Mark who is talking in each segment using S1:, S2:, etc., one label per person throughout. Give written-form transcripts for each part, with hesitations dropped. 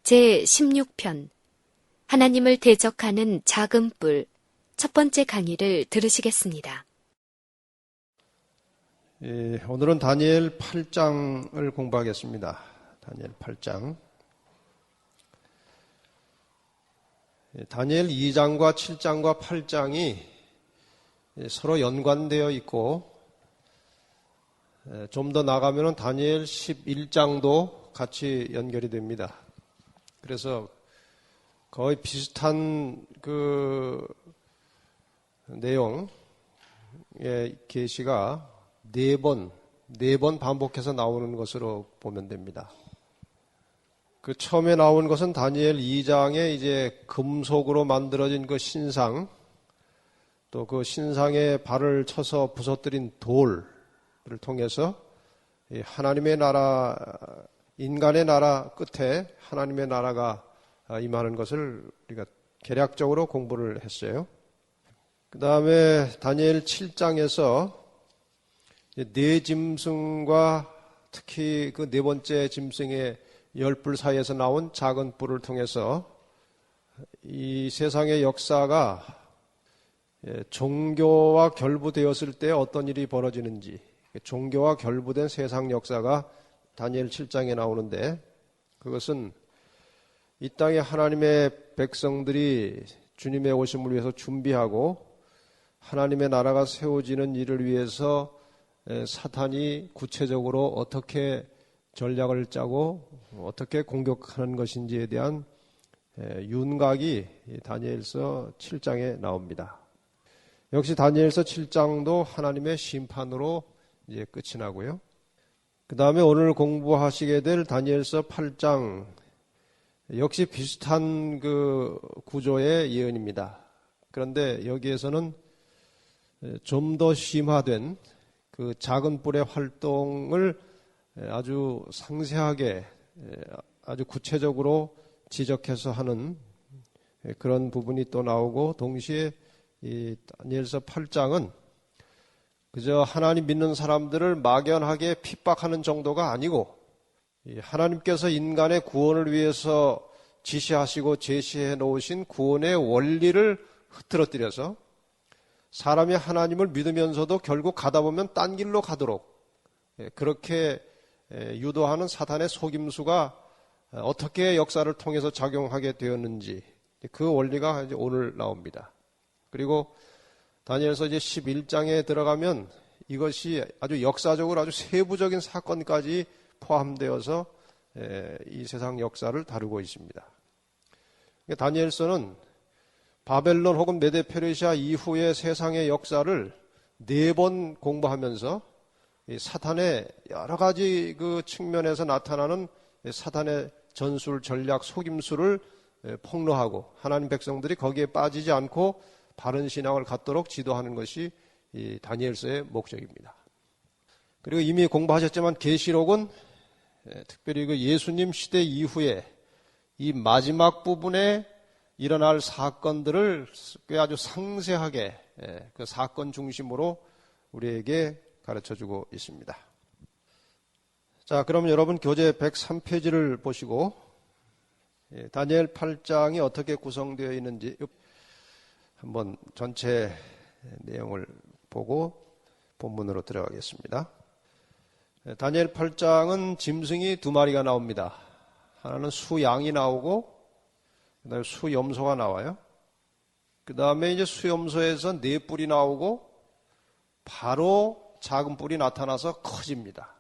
S1: 제16편 하나님을 대적하는 작은 뿔 첫 번째 강의를 들으시겠습니다.
S2: 오늘은 다니엘 8장을 공부하겠습니다. 다니엘 8장. 다니엘 2장과 7장과 8장이 서로 연관되어 있고 좀 더 나가면 다니엘 11장도 같이 연결이 됩니다. 그래서 거의 비슷한 그 내용의 계시가 네 번 반복해서 나오는 것으로 보면 됩니다. 그 처음에 나온 것은 다니엘 2장에 이제 금속으로 만들어진 그 신상, 또 그 신상에 발을 쳐서 부서뜨린 돌을 통해서 하나님의 나라, 인간의 나라 끝에 하나님의 나라가 임하는 것을 우리가 개략적으로 공부를 했어요. 그 다음에 다니엘 7장에서 네 짐승과 특히 그 네 번째 짐승의 10뿔 사이에서 나온 작은 뿔을 통해서 이 세상의 역사가 종교와 결부되었을 때 어떤 일이 벌어지는지, 종교와 결부된 세상 역사가 다니엘 7장에 나오는데, 그것은 이 땅에 하나님의 백성들이 주님의 오심을 위해서 준비하고 하나님의 나라가 세워지는 일을 위해서 사탄이 구체적으로 어떻게 전략을 짜고 어떻게 공격하는 것인지에 대한 윤곽이 다니엘서 7장에 나옵니다. 역시 다니엘서 7장도 하나님의 심판으로 이제 끝이 나고요. 그 다음에 오늘 공부하시게 될 다니엘서 8장 역시 비슷한 그 구조의 예언입니다. 그런데 여기에서는 좀 더 심화된 그 작은 뿔의 활동을 아주 상세하게 아주 구체적으로 지적해서 하는 그런 부분이 또 나오고, 동시에 이 다니엘서 8장은 그저 하나님 믿는 사람들을 막연하게 핍박하는 정도가 아니고 하나님께서 인간의 구원을 위해서 지시하시고 제시해 놓으신 구원의 원리를 흐트러뜨려서 사람이 하나님을 믿으면서도 결국 가다 보면 딴 길로 가도록 그렇게 유도하는 사탄의 속임수가 어떻게 역사를 통해서 작용하게 되었는지, 그 원리가 이제 오늘 나옵니다. 그리고 다니엘서 이제 11장에 들어가면 이것이 아주 역사적으로 아주 세부적인 사건까지 포함되어서 이 세상 역사를 다루고 있습니다. 다니엘서는 바벨론 혹은 메데 페르시아 이후의 세상의 역사를 4번 공부하면서 사탄의 여러 가지 그 측면에서 나타나는 사탄의 전술, 전략, 속임수를 폭로하고 하나님 백성들이 거기에 빠지지 않고 바른 신앙을 갖도록 지도하는 것이 이 다니엘서의 목적입니다. 그리고 이미 공부하셨지만 계시록은 특별히 그 예수님 시대 이후에 이 마지막 부분에 일어날 사건들을 꽤 아주 상세하게 그 사건 중심으로 우리에게 가르쳐주고 있습니다. 자, 그럼 여러분 교재 103페이지를 보시고 다니엘 8장이 어떻게 구성되어 있는지 한번 전체 내용을 보고 본문으로 들어가겠습니다. 다니엘 8장은 짐승이 2마리가 나옵니다. 하나는 수양이 나오고 그다음에 수염소가 나와요. 그 다음에 이제 수염소에서 4뿔이 나오고 바로 작은 뿔이 나타나서 커집니다.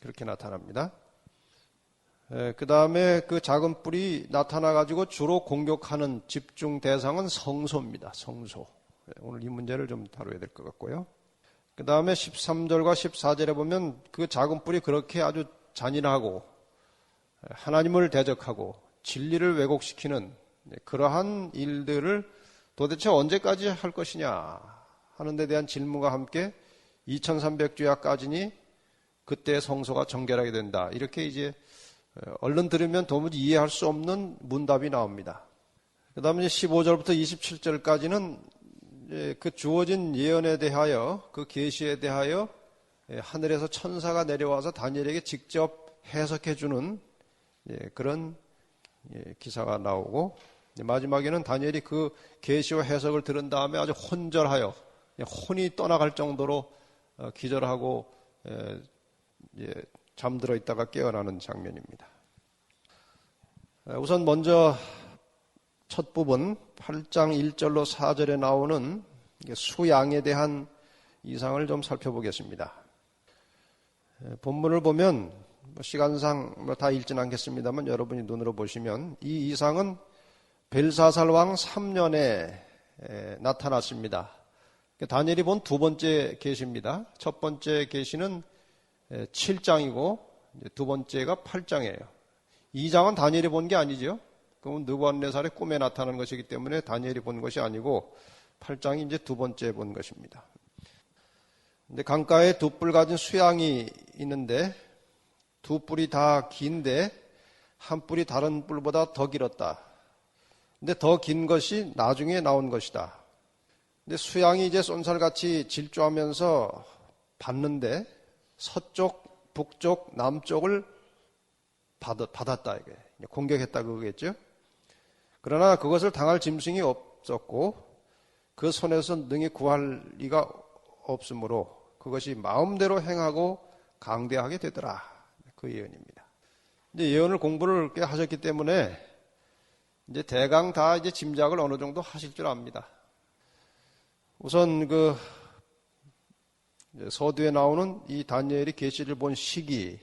S2: 그렇게 나타납니다. 그 다음에 그 작은 뿔이 나타나가지고 주로 공격하는 집중 대상은 성소입니다. 성소. 오늘 이 문제를 좀 다뤄야 될 것 같고요. 그 다음에 13절과 14절에 보면 그 작은 뿔이 그렇게 아주 잔인하고 하나님을 대적하고 진리를 왜곡시키는 그러한 일들을 도대체 언제까지 할 것이냐 하는 데 대한 질문과 함께 2300주야까지니 그때 성소가 정결하게 된다. 이렇게 이제 얼른 들으면 도무지 이해할 수 없는 문답이 나옵니다. 그 다음에 15절부터 27절까지는 그 주어진 예언에 대하여, 그 계시에 대하여 하늘에서 천사가 내려와서 다니엘에게 직접 해석해주는 그런 기사가 나오고, 마지막에는 다니엘이 그 계시와 해석을 들은 다음에 아주 혼절하여 혼이 떠나갈 정도로 기절하고 잠들어 있다가 깨어나는 장면입니다. 우선 먼저 첫 부분 8장 1절로 4절에 나오는 수양에 대한 이상을 좀 살펴보겠습니다. 본문을 보면 시간상 다 읽지는 않겠습니다만 여러분이 눈으로 보시면 이 이상은 벨사살 왕 3년에 나타났습니다. 다니엘이 본 두 번째 계시입니다. 첫 번째 계시는 7장이고 두 번째가 8장이에요. 2장은 다니엘이 본 게 아니죠. 그건 느부갓네살의 꿈에 나타나는 것이기 때문에 다니엘이 본 것이 아니고 8장이 이제 두 번째 본 것입니다. 근데 강가에 두 뿔 가진 수양이 있는데 두 뿔이 다 긴데 한 뿔이 다른 뿔보다 더 길었다. 근데 더 긴 것이 나중에 나온 것이다. 근데 수양이 이제 쏜살같이 질주하면서 봤는데 서쪽, 북쪽, 남쪽을 받았다. 이게 공격했다 그거겠죠. 그러나 그것을 당할 짐승이 없었고 그 손에서 능히 구할 리가 없으므로 그것이 마음대로 행하고 강대하게 되더라. 그 예언입니다. 이제 예언을 공부를 꽤 하셨기 때문에 이제 대강 다 이제 짐작을 어느 정도 하실 줄 압니다. 우선 그 서두에 나오는 이 다니엘이 계시를 본 시기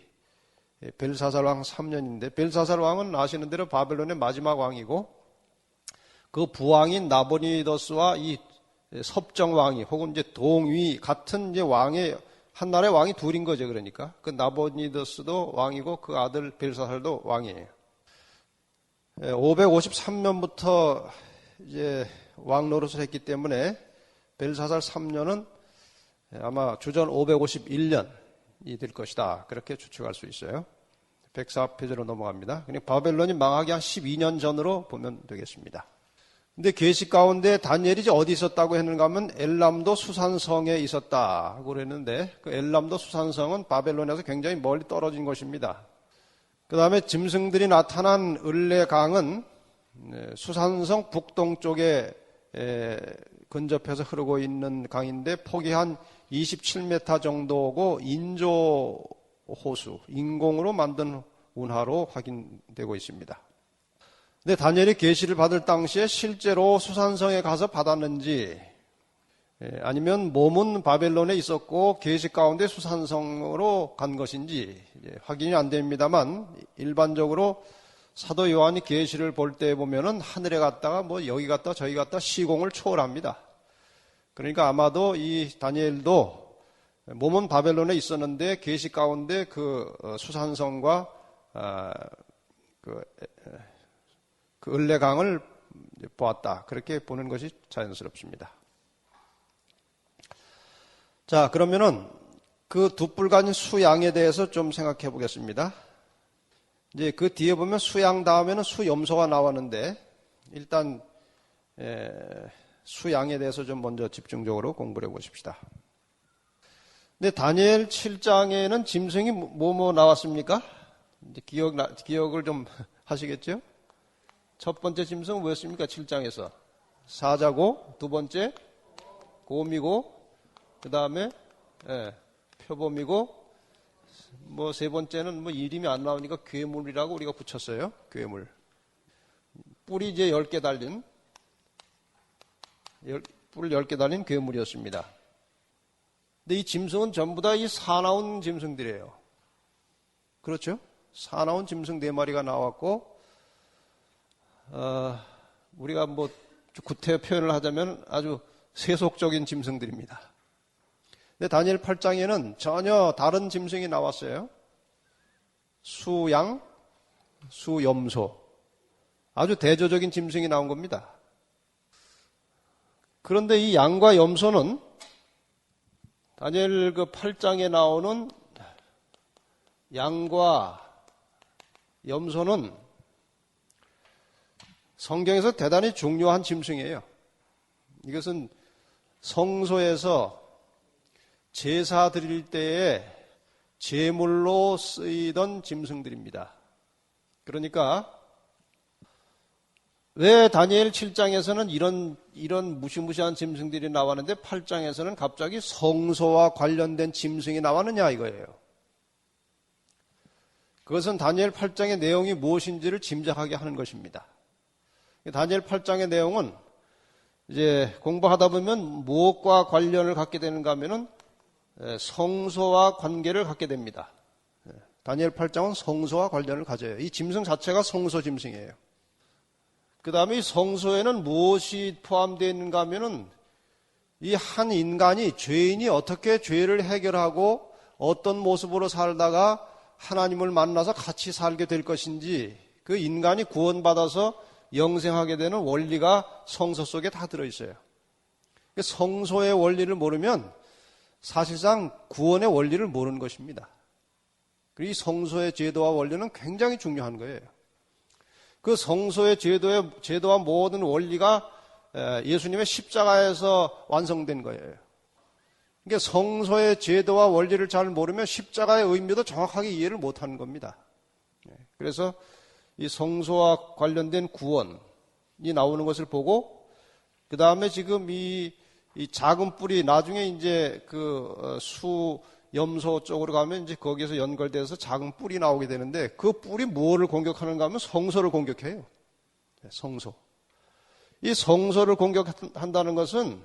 S2: 벨사살 왕 3년인데 벨사살 왕은 아시는 대로 바벨론의 마지막 왕이고 그 부왕인 나보니더스와 이 섭정 왕이 혹은 이제 동위 같은 이제 왕의 한 나라의 왕이 둘인 거죠. 그러니까 그 나보니더스도 왕이고 그 아들 벨사살도 왕이에요. 553년부터 이제 왕 노릇을 했기 때문에 벨사살 3년은 아마 주전 551년이 될 것이다. 그렇게 추측할 수 있어요. 104페이지로 넘어갑니다. 그냥 바벨론이 망하기 한 12년 전으로 보면 되겠습니다. 근데 계시 가운데 다니엘이 이제 어디 있었다고 했는가 하면 엘람도 수산성에 있었다고 그랬는데 그 엘람도 수산성은 바벨론에서 굉장히 멀리 떨어진 곳입니다. 그 다음에 짐승들이 나타난 을레강은 수산성 북동쪽에 근접해서 흐르고 있는 강인데 폭이 한 27m 정도고 인조 호수, 인공으로 만든 운하로 확인되고 있습니다. 근데 다니엘이 계시를 받을 당시에 실제로 수산성에 가서 받았는지 아니면 몸은 바벨론에 있었고 계시 가운데 수산성으로 간 것인지 확인이 안 됩니다만 일반적으로 사도 요한이 계시를 볼 때 보면은 하늘에 갔다가 뭐 여기 갔다 저기 갔다 시공을 초월합니다. 그러니까 아마도 이 다니엘도 몸은 바벨론에 있었는데 계시 가운데 그 수산성과 그 을레강을 보았다. 그렇게 보는 것이 자연스럽습니다. 자, 그러면은 그 두 뿔 가진 수양에 대해서 좀 생각해 보겠습니다. 이제 그 뒤에 보면 수양 다음에는 수염소가 나왔는데 일단 수양에 대해서 좀 먼저 집중적으로 공부를 해보십시다. 근데 다니엘 7장에는 짐승이 뭐 나왔습니까? 이제 기억을 좀 하시겠죠? 첫 번째 짐승은 뭐였습니까? 7장에서 사자고, 두 번째 곰이고, 그 다음에 표범이고, 뭐 세 번째는 뭐 이름이 안 나오니까 괴물이라고 우리가 붙였어요. 괴물. 뿔이 이제 10개 달린 뿔 10개 달린 괴물이었습니다. 근데 이 짐승은 전부 다 이 사나운 짐승들이에요. 그렇죠? 사나운 짐승 4마리가 나왔고 우리가 뭐 구태 표현을 하자면 아주 세속적인 짐승들입니다. 근데 다니엘 8장에는 전혀 다른 짐승이 나왔어요. 수양, 수염소. 아주 대조적인 짐승이 나온 겁니다. 그런데 이 양과 염소는 다니엘 그 8장에 나오는 양과 염소는 성경에서 대단히 중요한 짐승이에요. 이것은 성소에서 제사 드릴 때에 제물로 쓰이던 짐승들입니다. 그러니까 왜 다니엘 7장에서는 이런 무시무시한 짐승들이 나왔는데 8장에서는 갑자기 성소와 관련된 짐승이 나왔느냐 이거예요. 그것은 다니엘 8장의 내용이 무엇인지를 짐작하게 하는 것입니다. 다니엘 8장의 내용은 이제 공부하다 보면 무엇과 관련을 갖게 되는가 하면은 성소와 관계를 갖게 됩니다. 다니엘 8장은 성소와 관련을 가져요. 이 짐승 자체가 성소 짐승이에요. 그 다음에 이 성소에는 무엇이 포함되어 있는가 하면은 이 한 인간이, 죄인이 어떻게 죄를 해결하고 어떤 모습으로 살다가 하나님을 만나서 같이 살게 될 것인지, 그 인간이 구원받아서 영생하게 되는 원리가 성소 속에 다 들어있어요. 성소의 원리를 모르면 사실상 구원의 원리를 모르는 것입니다. 그리고 이 성소의 제도와 원리는 굉장히 중요한 거예요. 그 성소의 제도와 모든 원리가 예수님의 십자가에서 완성된 거예요. 그러니까 성소의 제도와 원리를 잘 모르면 십자가의 의미도 정확하게 이해를 못하는 겁니다. 그래서 이 성소와 관련된 구원이 나오는 것을 보고, 그 다음에 지금 이 작은 뿔이 나중에 이제 그 수염소 쪽으로 가면 이제 거기에서 연결돼서 작은 뿔이 나오게 되는데, 그 뿔이 무엇을 공격하는가 하면 성소를 공격해요. 성소. 이 성소를 공격한다는 것은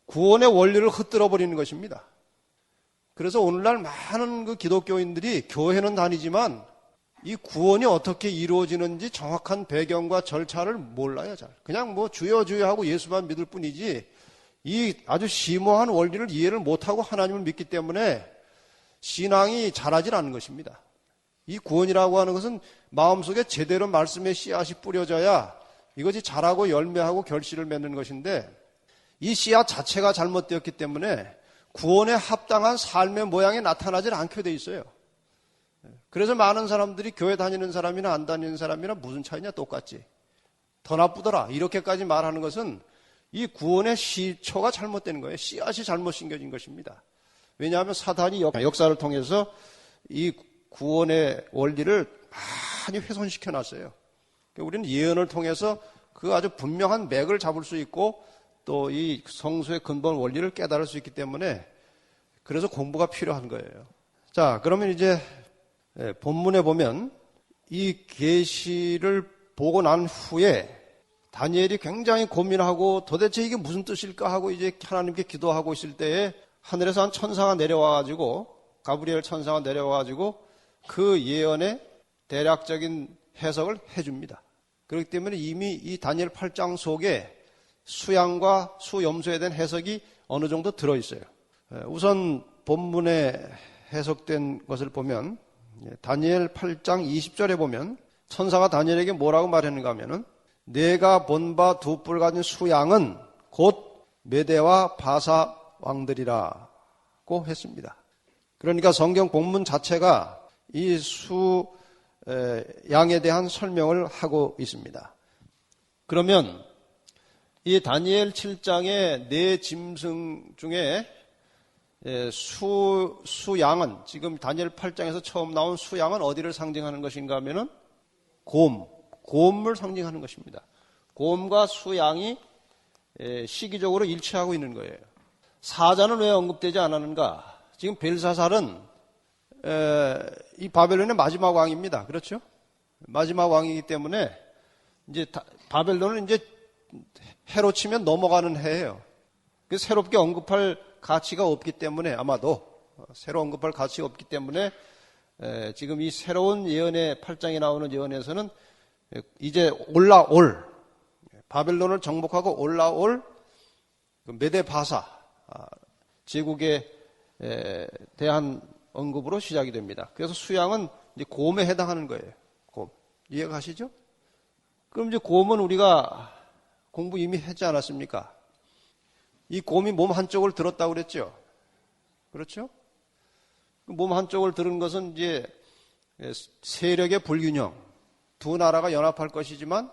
S2: 구원의 원리를 흩뜨려 버리는 것입니다. 그래서 오늘날 많은 그 기독교인들이 교회는 다니지만 이 구원이 어떻게 이루어지는지 정확한 배경과 절차를 몰라요, 잘. 그냥 뭐 주여 주여 하고 예수만 믿을 뿐이지 이 아주 심오한 원리를 이해를 못하고 하나님을 믿기 때문에 신앙이 자라질 않는 것입니다. 이 구원이라고 하는 것은 마음속에 제대로 말씀의 씨앗이 뿌려져야 이것이 자라고 열매하고 결실을 맺는 것인데, 이 씨앗 자체가 잘못되었기 때문에 구원에 합당한 삶의 모양이 나타나질 않게 돼 있어요. 그래서 많은 사람들이 교회 다니는 사람이나 안 다니는 사람이나 무슨 차이냐, 똑같지. 더 나쁘더라, 이렇게까지 말하는 것은 이 구원의 시초가 잘못된 거예요. 씨앗이 잘못 심겨진 것입니다. 왜냐하면 사단이 역사를 통해서 이 구원의 원리를 많이 훼손시켜 놨어요. 우리는 예언을 통해서 그 아주 분명한 맥을 잡을 수 있고 또 이 성소의 근본 원리를 깨달을 수 있기 때문에 그래서 공부가 필요한 거예요. 자, 그러면 이제 본문에 보면 이 계시를 보고 난 후에 다니엘이 굉장히 고민하고 도대체 이게 무슨 뜻일까 하고 이제 하나님께 기도하고 있을 때에 하늘에서 한 천사가 내려와가지고, 가브리엘 천사가 내려와가지고 그 예언의 대략적인 해석을 해줍니다. 그렇기 때문에 이미 이 다니엘 8장 속에 수양과 수염소에 대한 해석이 어느 정도 들어있어요. 우선 본문에 해석된 것을 보면 다니엘 8장 20절에 보면 천사가 다니엘에게 뭐라고 말했는가 하면은, 내가 본 바 두 뿔 가진 수양은 곧 메대와 바사 왕들이라고 했습니다. 그러니까 성경 본문 자체가 이 수양에 대한 설명을 하고 있습니다. 그러면 이 다니엘 7장의 네 짐승 중에 수양은, 지금 다니엘 8장에서 처음 나온 수양은 어디를 상징하는 것인가 하면은 곰을 상징하는 것입니다. 곰과 수양이 시기적으로 일치하고 있는 거예요. 사자는 왜 언급되지 않았는가? 지금 벨사살은 이 바벨론의 마지막 왕입니다. 그렇죠? 마지막 왕이기 때문에 이제 바벨론은 이제 해로 치면 넘어가는 해예요. 그래서 새롭게 언급할 가치가 없기 때문에, 아마도 새로 언급할 가치가 없기 때문에 지금 이 새로운 예언의 8장에 나오는 예언에서는 이제 올라올, 바벨론을 정복하고 올라올 메대 바사 제국에 대한 언급으로 시작이 됩니다. 그래서 수양은 이제 곰에 해당하는 거예요. 곰. 이해가 가시죠? 그럼 이제 곰은 우리가 공부 이미 했지 않았습니까? 이 곰이 몸 한쪽을 들었다고 그랬죠? 그렇죠? 몸 한쪽을 들은 것은 이제 세력의 불균형, 두 나라가 연합할 것이지만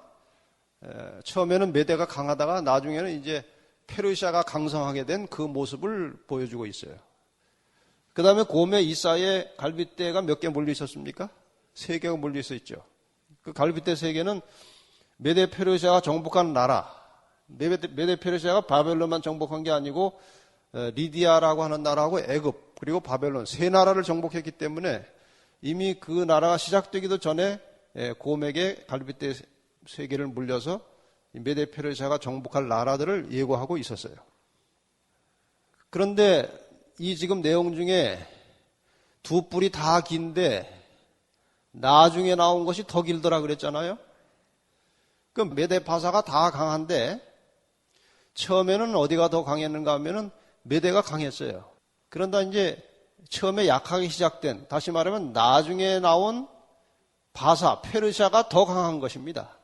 S2: 처음에는 메대가 강하다가 나중에는 이제 페르시아가 강성하게 된 그 모습을 보여주고 있어요. 그 다음에 곰의 이 사이에 갈빗대가 몇 개 몰려 있었습니까? 3개가 몰려 있었죠. 그 갈빗대 3개는 메데 페르시아가 정복한 나라, 메데 페르시아가 바벨론만 정복한 게 아니고 리디아라고 하는 나라하고 애굽 그리고 바벨론 3나라를 정복했기 때문에 이미 그 나라가 시작되기도 전에 곰에게 갈빗대 3개를 물려서 메데 페르시아가 정복할 나라들을 예고하고 있었어요. 그런데 이 지금 내용 중에 두 뿔이 다 긴데 나중에 나온 것이 더 길더라 그랬잖아요. 그 메데 바사가 다 강한데 처음에는 어디가 더 강했는가 하면은 메데가 강했어요. 그런다 이제 처음에 약하게 시작된, 다시 말하면 나중에 나온 바사, 페르시아가 더 강한 것입니다.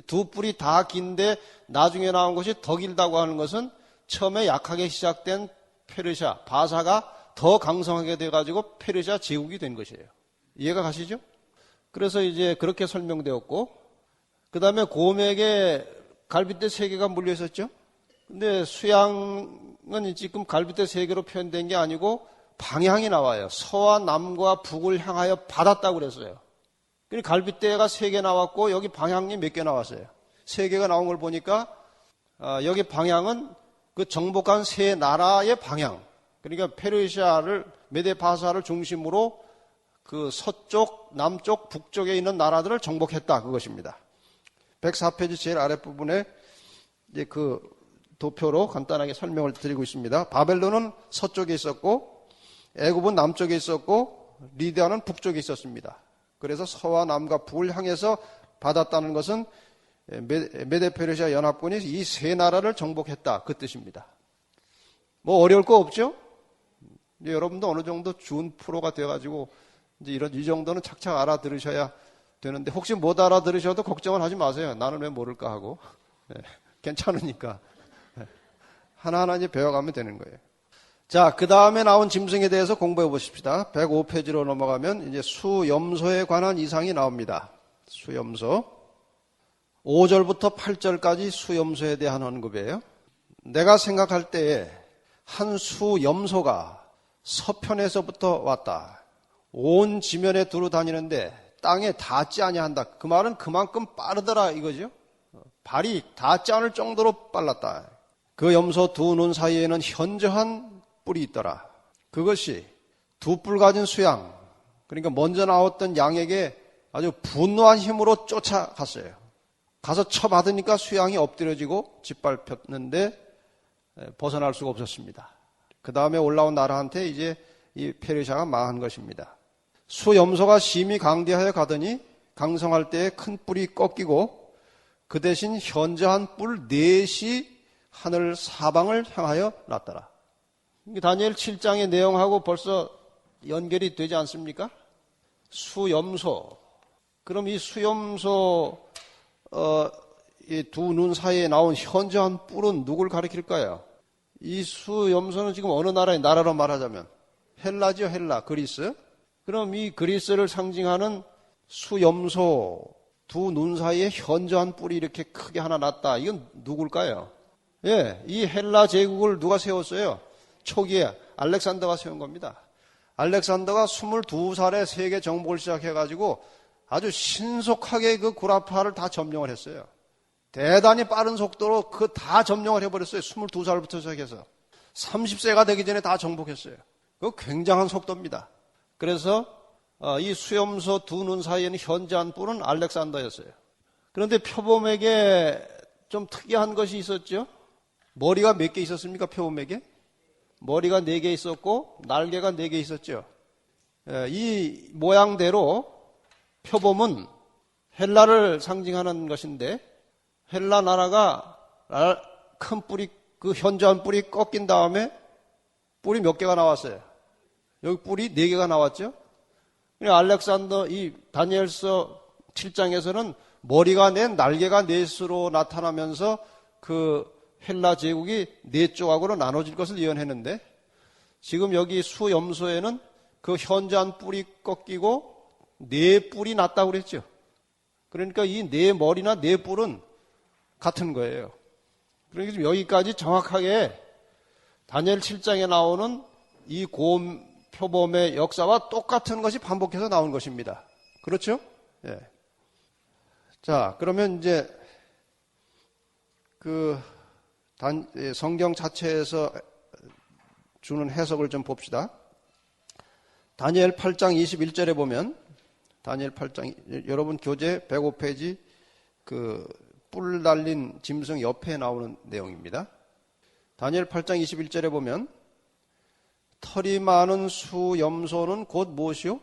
S2: 두 뿔이 다 긴데 나중에 나온 것이 더 길다고 하는 것은 처음에 약하게 시작된 페르시아, 바사가 더 강성하게 돼가지고 페르시아 제국이 된 것이에요. 이해가 가시죠? 그래서 이제 그렇게 설명되었고, 그 다음에 곰에게 갈빗대 3개가 물려 있었죠? 근데 수양은 지금 갈빗대 3개로 표현된 게 아니고 방향이 나와요. 서와 남과 북을 향하여 받았다고 그랬어요. 그러니까 갈빗대가 3개 나왔고 여기 방향이 몇 개 나왔어요. 3개가 나온 걸 보니까 여기 방향은 그 정복한 3나라의 방향. 그러니까 페르시아를 메데 바사를 중심으로 그 서쪽, 남쪽, 북쪽에 있는 나라들을 정복했다 그것입니다. 104페이지 제일 아랫부분에 이제 그 도표로 간단하게 설명을 드리고 있습니다. 바벨론은 서쪽에 있었고 애굽은 남쪽에 있었고 리디아는 북쪽에 있었습니다. 그래서 서와 남과 북을 향해서 받았다는 것은 메데 페르시아 연합군이 이 3나라를 정복했다 그 뜻입니다. 뭐 어려울 거 없죠? 이제 여러분도 어느 정도 준 프로가 돼가지고 이제 이 정도는 착착 알아들으셔야 되는데 혹시 못 알아들으셔도 걱정은 하지 마세요. 나는 왜 모를까 하고 괜찮으니까 하나하나 이제 배워가면 되는 거예요. 자, 그 다음에 나온 짐승에 대해서 공부해 보십시다. 105페이지로 넘어가면 이제 수염소에 관한 이상이 나옵니다. 수염소. 5절부터 8절까지 수염소에 대한 언급이에요. 내가 생각할 때에 한 수염소가 서편에서부터 왔다. 온 지면에 두루 다니는데 땅에 닿지 아니한다. 그 말은 그만큼 빠르더라 이거죠. 발이 닿지 않을 정도로 빨랐다. 그 염소 두 눈 사이에는 현저한 뿔이 있더라. 그것이 두 뿔 가진 수양, 그러니까 먼저 나왔던 양에게 아주 분노한 힘으로 쫓아갔어요. 가서 쳐받으니까 수양이 엎드려지고 짓밟혔는데 벗어날 수가 없었습니다. 그 다음에 올라온 나라한테 이제 이 페르시아가 망한 것입니다. 수염소가 심히 강대하여 가더니 강성할 때에 큰 뿔이 꺾이고 그 대신 현저한 뿔 넷이 하늘 사방을 향하여 났더라. 다니엘 7장의 내용하고 벌써 연결이 되지 않습니까? 수염소. 그럼 이 수염소 이 두 눈 사이에 나온 현저한 뿔은 누굴 가리킬까요? 이 수염소는 지금 어느 나라로 말하자면 헬라죠, 헬라, 그리스. 그럼 이 그리스를 상징하는 수염소 두 눈 사이에 현저한 뿔이 이렇게 크게 하나 났다. 이건 누굴까요? 예, 이 헬라 제국을 누가 세웠어요? 초기에 알렉산더가 세운 겁니다. 알렉산더가 22살에 세계 정복을 시작해가지고 아주 신속하게 그 구라파를 다 점령을 했어요. 대단히 빠른 속도로 그 다 점령을 해버렸어요. 22살부터 시작해서. 30세가 되기 전에 다 정복했어요. 그거 굉장한 속도입니다. 그래서 이 수염소 두 눈 사이에는 현저한 뿔은 알렉산더였어요. 그런데 표범에게 좀 특이한 것이 있었죠. 머리가 몇 개 있었습니까? 표범에게? 머리가 4개 있었고 날개가 4개 있었죠. 이 모양대로 표범은 헬라를 상징하는 것인데 헬라 나라가 큰 뿔이 그 현저한 뿔이 꺾인 다음에 뿔이 몇 개가 나왔어요. 여기 뿔이 4개가 나왔죠. 알렉산더 이 다니엘서 7장에서는 머리가 넷 날개가 넷으로 나타나면서 그 헬라 제국이 4조각으로 나눠질 것을 예언했는데 지금 여기 수염소에는 그 현저한 뿔이 꺾이고 4뿔이 났다고 그랬죠. 그러니까 이 4머리나 4뿔은 같은 거예요. 그러니까 지금 여기까지 정확하게 다니엘 7장에 나오는 이 곰 표범의 역사와 똑같은 것이 반복해서 나온 것입니다. 그렇죠? 예. 자, 그러면 이제 성경 자체에서 주는 해석을 좀 봅시다. 다니엘 8장 21절에 보면, 다니엘 8장, 여러분 교재 105페이지 뿔 달린 짐승 옆에 나오는 내용입니다. 다니엘 8장 21절에 보면, 털이 많은 수염소는 곧 무엇이요?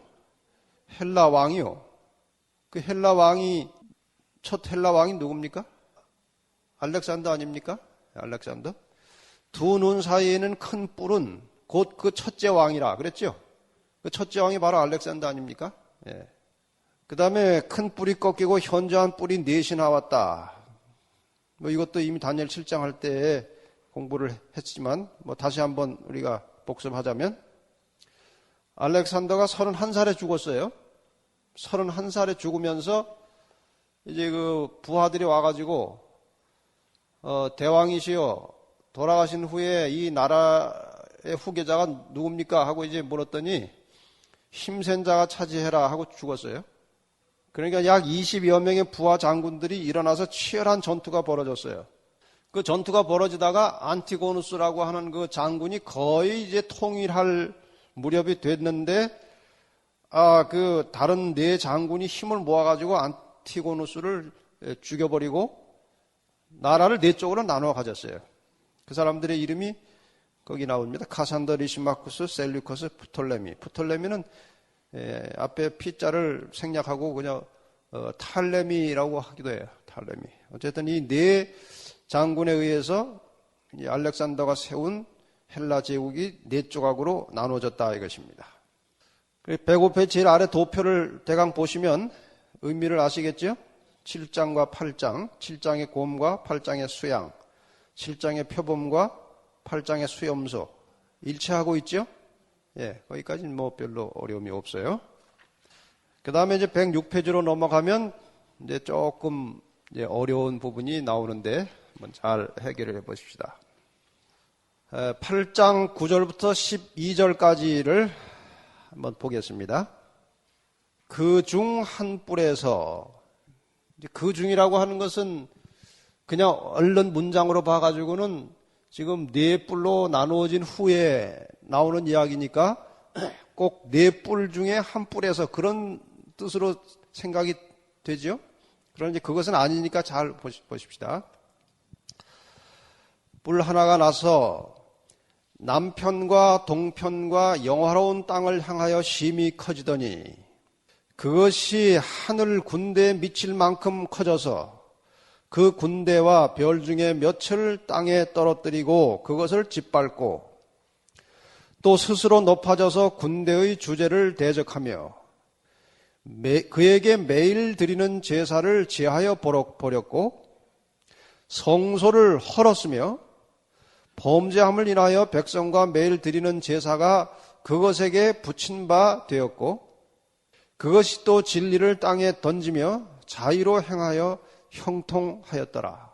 S2: 헬라 왕이요. 그 헬라 왕이, 첫 헬라 왕이 누굽니까? 알렉산더 아닙니까? 알렉산더. 두 눈 사이에는 큰 뿔은 곧 그 첫째 왕이라 그랬죠? 그 첫째 왕이 바로 알렉산더 아닙니까? 예. 그 다음에 큰 뿔이 꺾이고 현저한 뿔이 넷이 나왔다. 뭐 이것도 이미 다니엘 7장 할 때 공부를 했지만, 뭐 다시 한번 우리가 복습하자면, 알렉산더가 31살에 죽었어요. 31살에 죽으면서 이제 그 부하들이 와가지고, 대왕이시여, 돌아가신 후에 이 나라의 후계자가 누굽니까? 하고 이제 물었더니, 힘센 자가 차지해라 하고 죽었어요. 그러니까 약 20여 명의 부하 장군들이 일어나서 치열한 전투가 벌어졌어요. 그 전투가 벌어지다가 안티고누스라고 하는 그 장군이 거의 이제 통일할 무렵이 됐는데, 그 다른 네 장군이 힘을 모아가지고 안티고누스를 죽여버리고 나라를 네 쪽으로 나눠 가졌어요. 그 사람들의 이름이 거기 나옵니다. 카산더, 리시마쿠스, 셀류커스, 프톨레미. 프톨레미는 앞에 P자를 생략하고 그냥 탈레미라고 하기도 해요. 탈레미. 어쨌든 이 네 장군에 의해서 알렉산더가 세운 헬라 제국이 네 조각으로 나눠졌다 이것입니다. 105페이지 제일 아래 도표를 대강 보시면 의미를 아시겠죠? 7장과 8장, 7장의 곰과 8장의 수양, 7장의 표범과 8장의 수염소 일치하고 있죠? 예, 거기까지는 뭐 별로 어려움이 없어요. 그 다음에 이제 106페이지로 넘어가면 이제 조금 이제 어려운 부분이 나오는데 한번 잘 해결을 해 보십시다. 8장 9절부터 12절까지를 한번 보겠습니다. 그 중 한 뿔에서, 그 중이라고 하는 것은 그냥 얼른 문장으로 봐가지고는 지금 네 뿔로 나누어진 후에 나오는 이야기니까 꼭 네 뿔 중에 한 뿔에서 그런 뜻으로 생각이 되죠? 그런데 그것은 아니니까 잘 보십시다. 뿔 하나가 나서 남편과 동편과 영화로운 땅을 향하여 심히 커지더니 그것이 하늘 군대에 미칠 만큼 커져서 그 군대와 별 중에 몇을 땅에 떨어뜨리고 그것을 짓밟고 또 스스로 높아져서 군대의 주제를 대적하며 그에게 매일 드리는 제사를 제하여 버렸고 성소를 헐었으며 범죄함을 인하여 백성과 매일 드리는 제사가 그것에게 붙인 바 되었고 그것이 또 진리를 땅에 던지며 자의로 행하여 형통하였더라.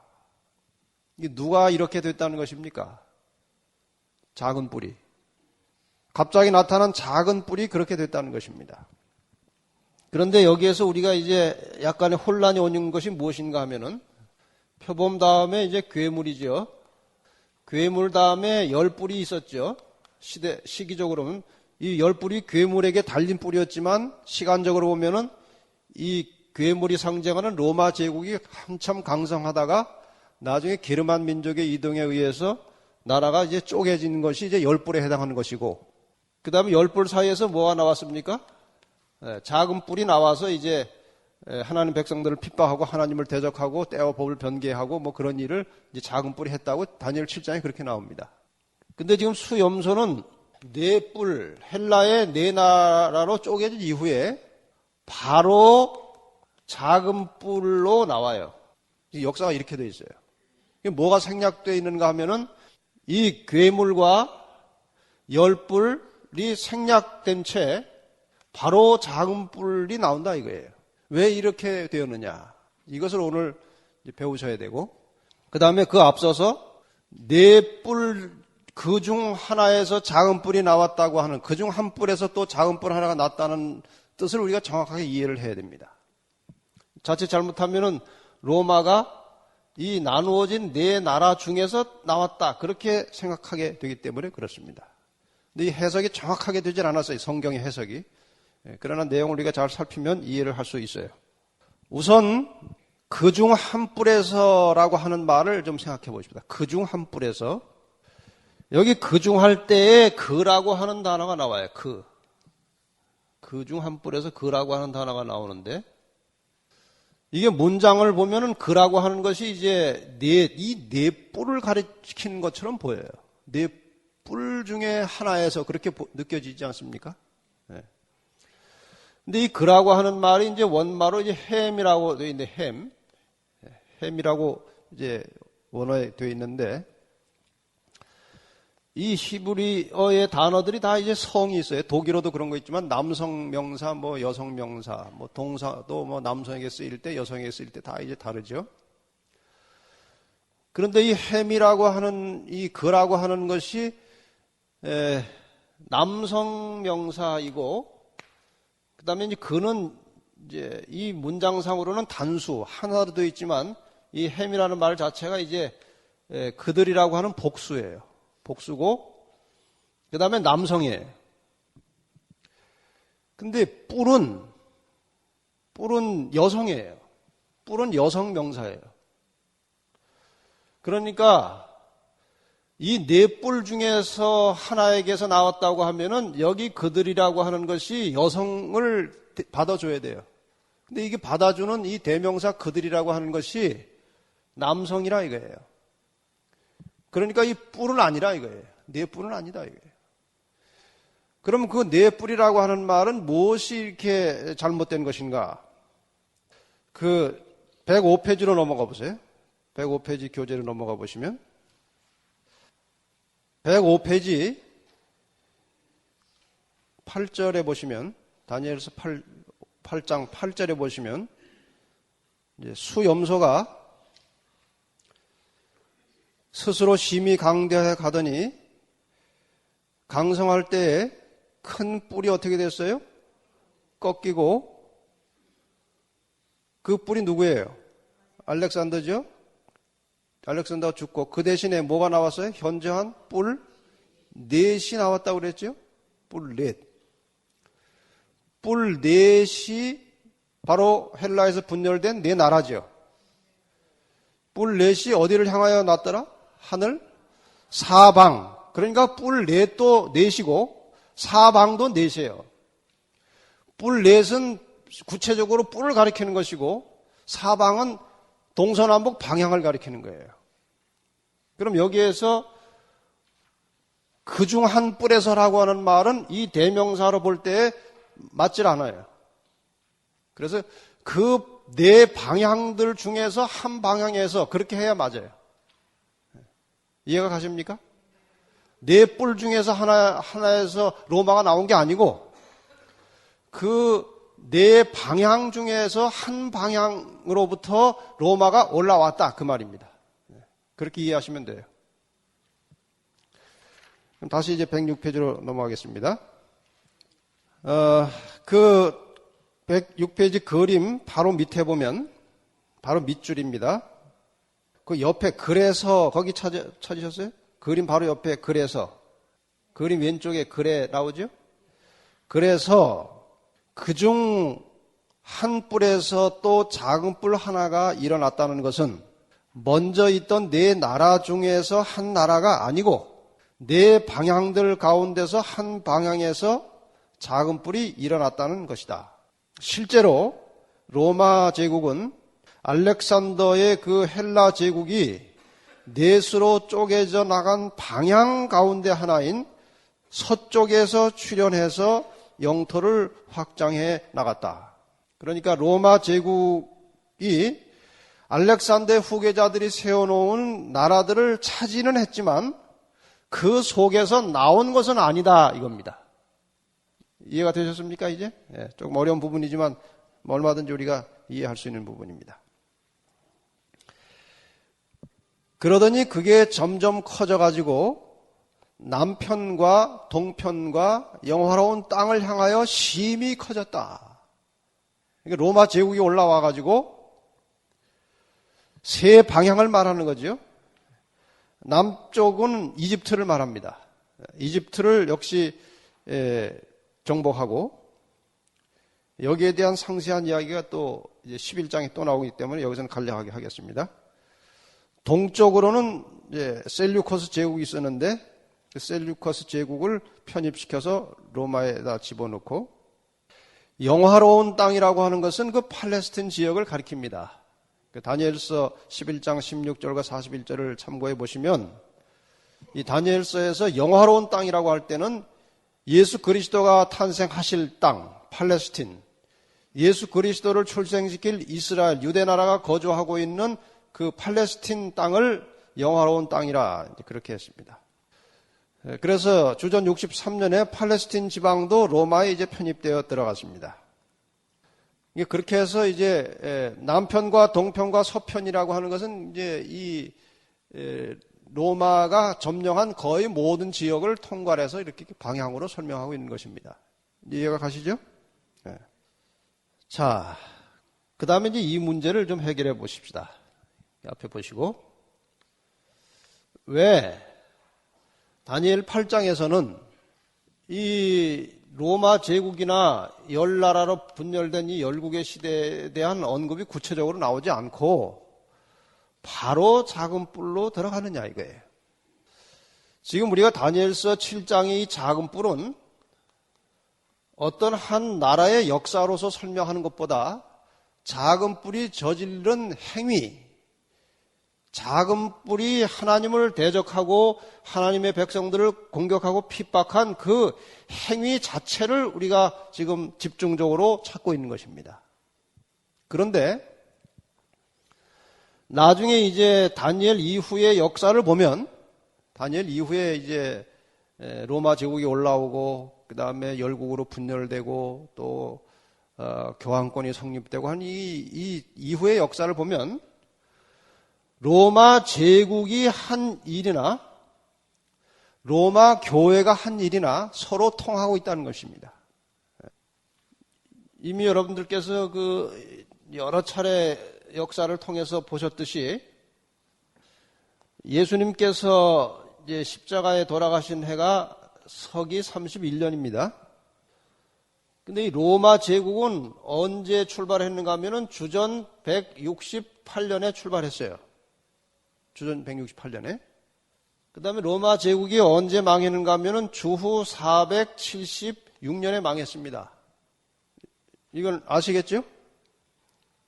S2: 이게 누가 이렇게 됐다는 것입니까? 작은 뿔이. 갑자기 나타난 작은 뿔이 그렇게 됐다는 것입니다. 그런데 여기에서 우리가 이제 약간의 혼란이 오는 것이 무엇인가 하면은 표범 다음에 이제 괴물이죠. 괴물 다음에 열뿔이 있었죠. 시기적으로는 이 열뿔이 괴물에게 달린 뿔이었지만 시간적으로 보면은 이 괴물이 상징하는 로마 제국이 한참 강성하다가 나중에 게르만 민족의 이동에 의해서 나라가 이제 쪼개진 것이 이제 열뿔에 해당하는 것이고, 그 다음에 열뿔 사이에서 뭐가 나왔습니까? 작은 뿔이 나와서 이제 하나님 백성들을 핍박하고 하나님을 대적하고 때와 법을 변개하고 뭐 그런 일을 이제 작은 뿔이 했다고 다니엘 7장에 그렇게 나옵니다. 근데 지금 수염소는 네 뿔, 헬라의 네 나라로 쪼개진 이후에 바로 작은 뿔로 나와요. 역사가 이렇게 돼 있어요. 뭐가 생략되어 있는가 하면은 이 괴물과 열뿔이 생략된 채 바로 작은 뿔이 나온다 이거예요. 왜 이렇게 되었느냐? 이것을 오늘 배우셔야 되고, 그 다음에 그 앞서서 네 뿔 그 중 하나에서 작은 뿔이 나왔다고 하는, 그 중 한 뿔에서 또 작은 뿔 하나가 났다는 뜻을 우리가 정확하게 이해를 해야 됩니다. 자칫 잘못하면은 로마가 이 나누어진 네 나라 중에서 나왔다, 그렇게 생각하게 되기 때문에 그렇습니다. 근데 이 해석이 정확하게 되질 않았어요, 성경의 해석이. 그러나 내용을 우리가 잘 살피면 이해를 할 수 있어요. 우선 그 중 한 뿔에서라고 하는 말을 좀 생각해 보십시다. 그 중 한 뿔에서. 여기 그 중 할 때에 그라고 하는 단어가 나와요. 그 중 한 뿔에서 그라고 하는 단어가 나오는데, 이게 문장을 보면은 그라고 하는 것이 이제 이 네 뿔을 가리키는 것처럼 보여요. 네 뿔 중에 하나에서 그렇게 느껴지지 않습니까? 네. 근데 이 그라고 하는 말이 이제 원말로 이제 햄이라고 되어 있는데, 햄이라고 이제 원어에 되어 있는데, 이 히브리어의 단어들이 다 이제 성이 있어요. 독일어도 그런 거 있지만 남성 명사, 뭐 여성 명사, 뭐 동사도 뭐 남성에게 쓰일 때, 여성에게 쓰일 때 다 이제 다르죠. 그런데 이 햄이라고 하는, 이 그라고 하는 것이 남성 명사이고, 그 다음에 이제 그는 이제 이 문장상으로는 단수, 하나로 되어 있지만, 이 햄이라는 말 자체가 이제 그들이라고 하는 복수예요. 복수고, 그 다음에 남성이에요. 근데 뿔은 여성이에요. 뿔은 여성 명사예요. 그러니까 이 네 뿔 중에서 하나에게서 나왔다고 하면은 여기 그들이라고 하는 것이 여성을 받아줘야 돼요. 근데 이게 받아주는 이 대명사 그들이라고 하는 것이 남성이라 이거예요. 그러니까 이 뿔은 아니라 이거예요. 네 뿔은 아니다 이거예요. 그럼 그 네 뿔이라고 하는 말은 무엇이 이렇게 잘못된 것인가? 그 105페이지로 넘어가 보세요. 105페이지 교재로 넘어가 보시면 105페이지 8절에 보시면, 다니엘서 8장 8절에 보시면 이제 수염소가 스스로 심히 강대해 가더니 강성할 때에 큰 뿔이 어떻게 됐어요? 꺾이고, 그 뿔이 누구예요? 알렉산더죠? 알렉산더가 죽고 그 대신에 뭐가 나왔어요? 현저한 뿔 넷이 나왔다고 그랬죠? 뿔 넷. 뿔 넷이 바로 헬라에서 분열된 네 나라죠. 뿔 넷이 어디를 향하여 났더라? 하늘 사방. 그러니까 뿔 넷도 넷이고 사방도 넷이에요. 뿔 넷은 구체적으로 뿔을 가리키는 것이고 사방은 동서남북 방향을 가리키는 거예요. 그럼 여기에서 그 중 한 뿔에서라고 하는 말은 이 대명사로 볼 때 맞질 않아요. 그래서 그 네 방향들 중에서 한 방향에서 그렇게 해야 맞아요. 이해가 가십니까? 네 뿔 중에서 하나에서 로마가 나온 게 아니고 그 네 방향 중에서 한 방향으로부터 로마가 올라왔다, 그 말입니다. 그렇게 이해하시면 돼요. 그럼 다시 이제 106페이지로 넘어가겠습니다. 그 106페이지 그림 바로 밑에 보면 바로 밑줄입니다. 그 옆에 그래서 거기 찾으셨어요? 그림 바로 옆에 그래서, 그림 왼쪽에 그래 나오죠? 그래서 그중 한 뿔에서 또 작은 뿔 하나가 일어났다는 것은 먼저 있던 네 나라 중에서 한 나라가 아니고 네 방향들 가운데서 한 방향에서 작은 뿔이 일어났다는 것이다. 실제로 로마 제국은 알렉산더의 그 헬라 제국이 넷으로 쪼개져 나간 방향 가운데 하나인 서쪽에서 출현해서 영토를 확장해 나갔다. 그러니까 로마 제국이 알렉산더의 후계자들이 세워놓은 나라들을 차지는 했지만 그 속에서 나온 것은 아니다 이겁니다. 이해가 되셨습니까 이제? 예, 조금 어려운 부분이지만 얼마든지 우리가 이해할 수 있는 부분입니다. 그러더니 그게 점점 커져가지고 남편과 동편과 영화로운 땅을 향하여 심히 커졌다. 그러니까 로마 제국이 올라와 가지고 세 방향을 말하는 거죠. 남쪽은 이집트를 말합니다. 이집트를 역시 정복하고, 여기에 대한 상세한 이야기가 또 이제 11장에 또 나오기 때문에 여기서는 간략하게 하겠습니다. 동쪽으로는 이제 셀류커스 제국이 있었는데 그 셀류커스 제국을 편입시켜서 로마에다 집어넣고, 영화로운 땅이라고 하는 것은 그 팔레스틴 지역을 가리킵니다. 그 다니엘서 11장 16절과 41절을 참고해 보시면, 이 다니엘서에서 영화로운 땅이라고 할 때는 예수 그리스도가 탄생하실 땅, 팔레스틴, 예수 그리스도를 출생시킬 이스라엘, 유대 나라가 거주하고 있는 그 팔레스틴 땅을 영화로운 땅이라 그렇게 했습니다. 그래서 주전 63년에 팔레스틴 지방도 로마에 이제 편입되어 들어갔습니다. 그렇게 해서 이제 남편과 동편과 서편이라고 하는 것은 이제 이 로마가 점령한 거의 모든 지역을 통괄해서 이렇게 방향으로 설명하고 있는 것입니다. 이해가 가시죠? 네. 자, 그 다음에 이제 이 문제를 좀 해결해 보십시다. 앞에 보시고, 왜 다니엘 8장에서는 이 로마 제국이나 열 나라로 분열된 이 열국의 시대에 대한 언급이 구체적으로 나오지 않고 바로 작은 뿔로 들어가느냐 이거예요. 지금 우리가 다니엘서 7장의 이 작은 뿔은 어떤 한 나라의 역사로서 설명하는 것보다 작은 뿔이 저지른 행위, 작은 뿔이 하나님을 대적하고 하나님의 백성들을 공격하고 핍박한 그 행위 자체를 우리가 지금 집중적으로 찾고 있는 것입니다. 그런데 나중에 이제 다니엘 이후의 역사를 보면, 다니엘 이후에 이제 로마 제국이 올라오고 그 다음에 열국으로 분열되고 또 교황권이 성립되고 한 이 이후의 역사를 보면 로마 제국이 한 일이나 로마 교회가 한 일이나 서로 통하고 있다는 것입니다. 이미 여러분들께서 그 여러 차례 역사를 통해서 보셨듯이 예수님께서 이제 십자가에 돌아가신 해가 서기 31년입니다. 근데 이 로마 제국은 언제 출발했는가 하면은 주전 168년에 출발했어요. 주전 168년에. 그 다음에 로마 제국이 언제 망했는가 하면은 주후 476년에 망했습니다. 이건 아시겠죠?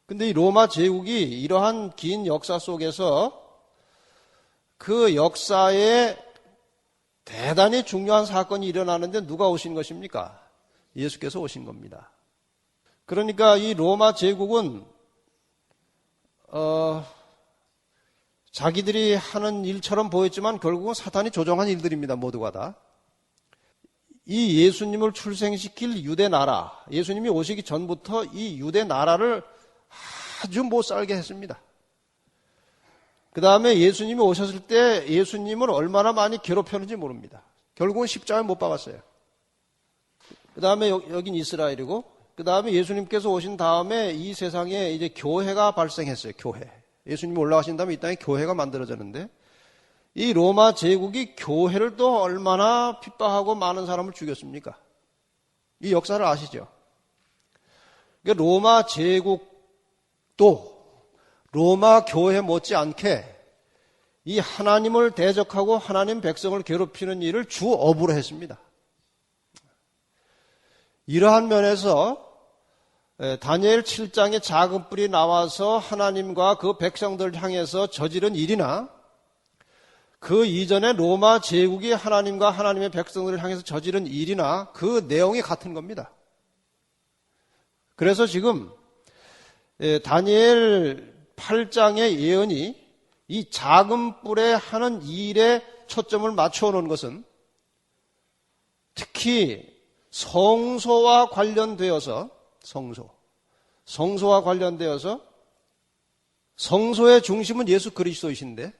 S2: 근데 이 로마 제국이 이러한 긴 역사 속에서 그 역사에 대단히 중요한 사건이 일어나는데 누가 오신 것입니까? 예수께서 오신 겁니다. 그러니까 이 로마 제국은 자기들이 하는 일처럼 보였지만 결국은 사탄이 조종한 일들입니다. 모두가 다. 이 예수님을 출생시킬 유대 나라, 예수님이 오시기 전부터 이 유대 나라를 아주 못 살게 했습니다. 그 다음에 예수님이 오셨을 때 예수님을 얼마나 많이 괴롭혔는지 모릅니다. 결국은 십자가에 못 박았어요. 그 다음에 여긴 이스라엘이고, 그 다음에 예수님께서 오신 다음에 이 세상에 이제 교회가 발생했어요. 교회. 예수님이 올라가신 다음에 이 땅에 교회가 만들어졌는데, 이 로마 제국이 교회를 또 얼마나 핍박하고 많은 사람을 죽였습니까? 이 역사를 아시죠? 그러니까 로마 제국도 로마 교회 못지않게 이 하나님을 대적하고 하나님 백성을 괴롭히는 일을 주업으로 했습니다. 이러한 면에서 다니엘 7장에 작은 뿔이 나와서 하나님과 그 백성들을 향해서 저지른 일이나 그 이전에 로마 제국이 하나님과 하나님의 백성들을 향해서 저지른 일이나 그 내용이 같은 겁니다. 그래서 지금 다니엘 8장의 예언이 이 작은 뿔에 하는 일에 초점을 맞춰 놓은 것은 특히 성소와 관련되어서 성소와 관련되어서 성소의 중심은 예수 그리스도이신데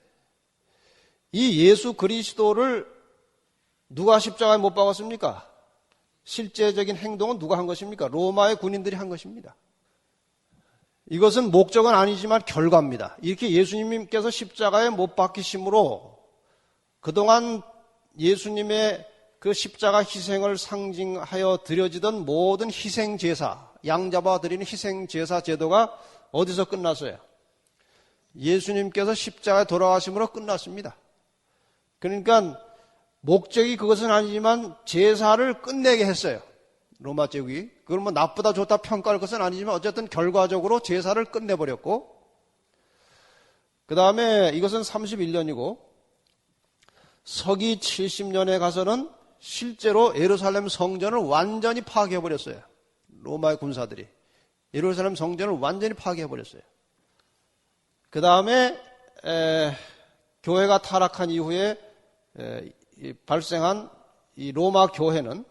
S2: 이 예수 그리스도를 누가 십자가에 못 박았습니까? 실제적인 행동은 누가 한 것입니까? 로마의 군인들이 한 것입니다. 이것은 목적은 아니지만 결과입니다. 이렇게 예수님께서 십자가에 못 박히심으로 그동안 예수님의 그 십자가 희생을 상징하여 드려지던 모든 희생제사, 양잡아 드리는 희생제사 제도가 어디서 끝났어요? 예수님께서 십자가에 돌아가심으로 끝났습니다. 그러니까 목적이 그것은 아니지만 제사를 끝내게 했어요. 로마 제국이. 그걸 뭐 나쁘다 좋다 평가할 것은 아니지만 어쨌든 결과적으로 제사를 끝내버렸고, 그 다음에 이것은 31년이고 서기 70년에 가서는 실제로 예루살렘 성전을 완전히 파괴해버렸어요. 로마의 군사들이 예루살렘 성전을 완전히 파괴해버렸어요. 그 다음에 교회가 타락한 이후에 발생한 이 로마 교회는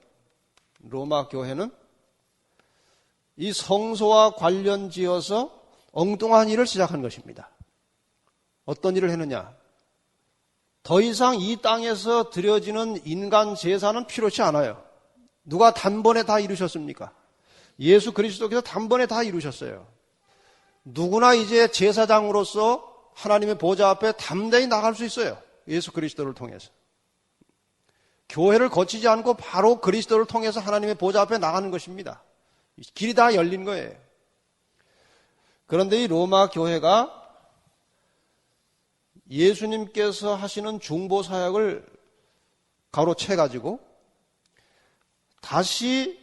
S2: 이 성소와 관련지어서 엉뚱한 일을 시작한 것입니다. 어떤 일을 했느냐? 더 이상 이 땅에서 드려지는 인간 제사는 필요치 않아요. 누가 단번에 다 이루셨습니까? 예수 그리스도께서 단번에 다 이루셨어요. 누구나 이제 제사장으로서 하나님의 보좌 앞에 담대히 나갈 수 있어요. 예수 그리스도를 통해서. 교회를 거치지 않고 바로 그리스도를 통해서 하나님의 보좌 앞에 나가는 것입니다. 길이 다 열린 거예요. 그런데 이 로마 교회가 예수님께서 하시는 중보사역을 가로채가지고 다시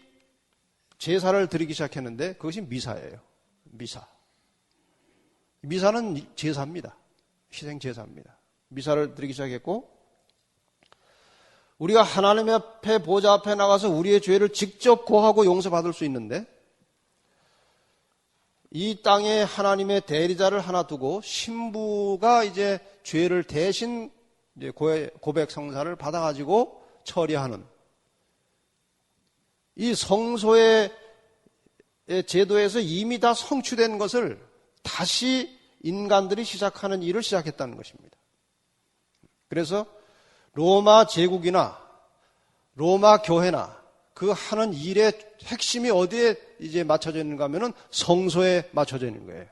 S2: 제사를 드리기 시작했는데 그것이 미사예요. 미사는 제사입니다. 희생 제사입니다. 미사를 드리기 시작했고, 우리가 하나님 앞에 보좌 앞에 나가서 우리의 죄를 직접 고하고 용서받을 수 있는데, 이 땅에 하나님의 대리자를 하나 두고 신부가 이제 죄를 대신 이제 고백 성사를 받아가지고 처리하는 이 성소의 제도에서 이미 다 성취된 것을 다시 인간들이 시작하는 일을 시작했다는 것입니다. 그래서 로마 제국이나 로마 교회나 그 하는 일의 핵심이 어디에 이제 맞춰져 있는가 하면은 성소에 맞춰져 있는 거예요.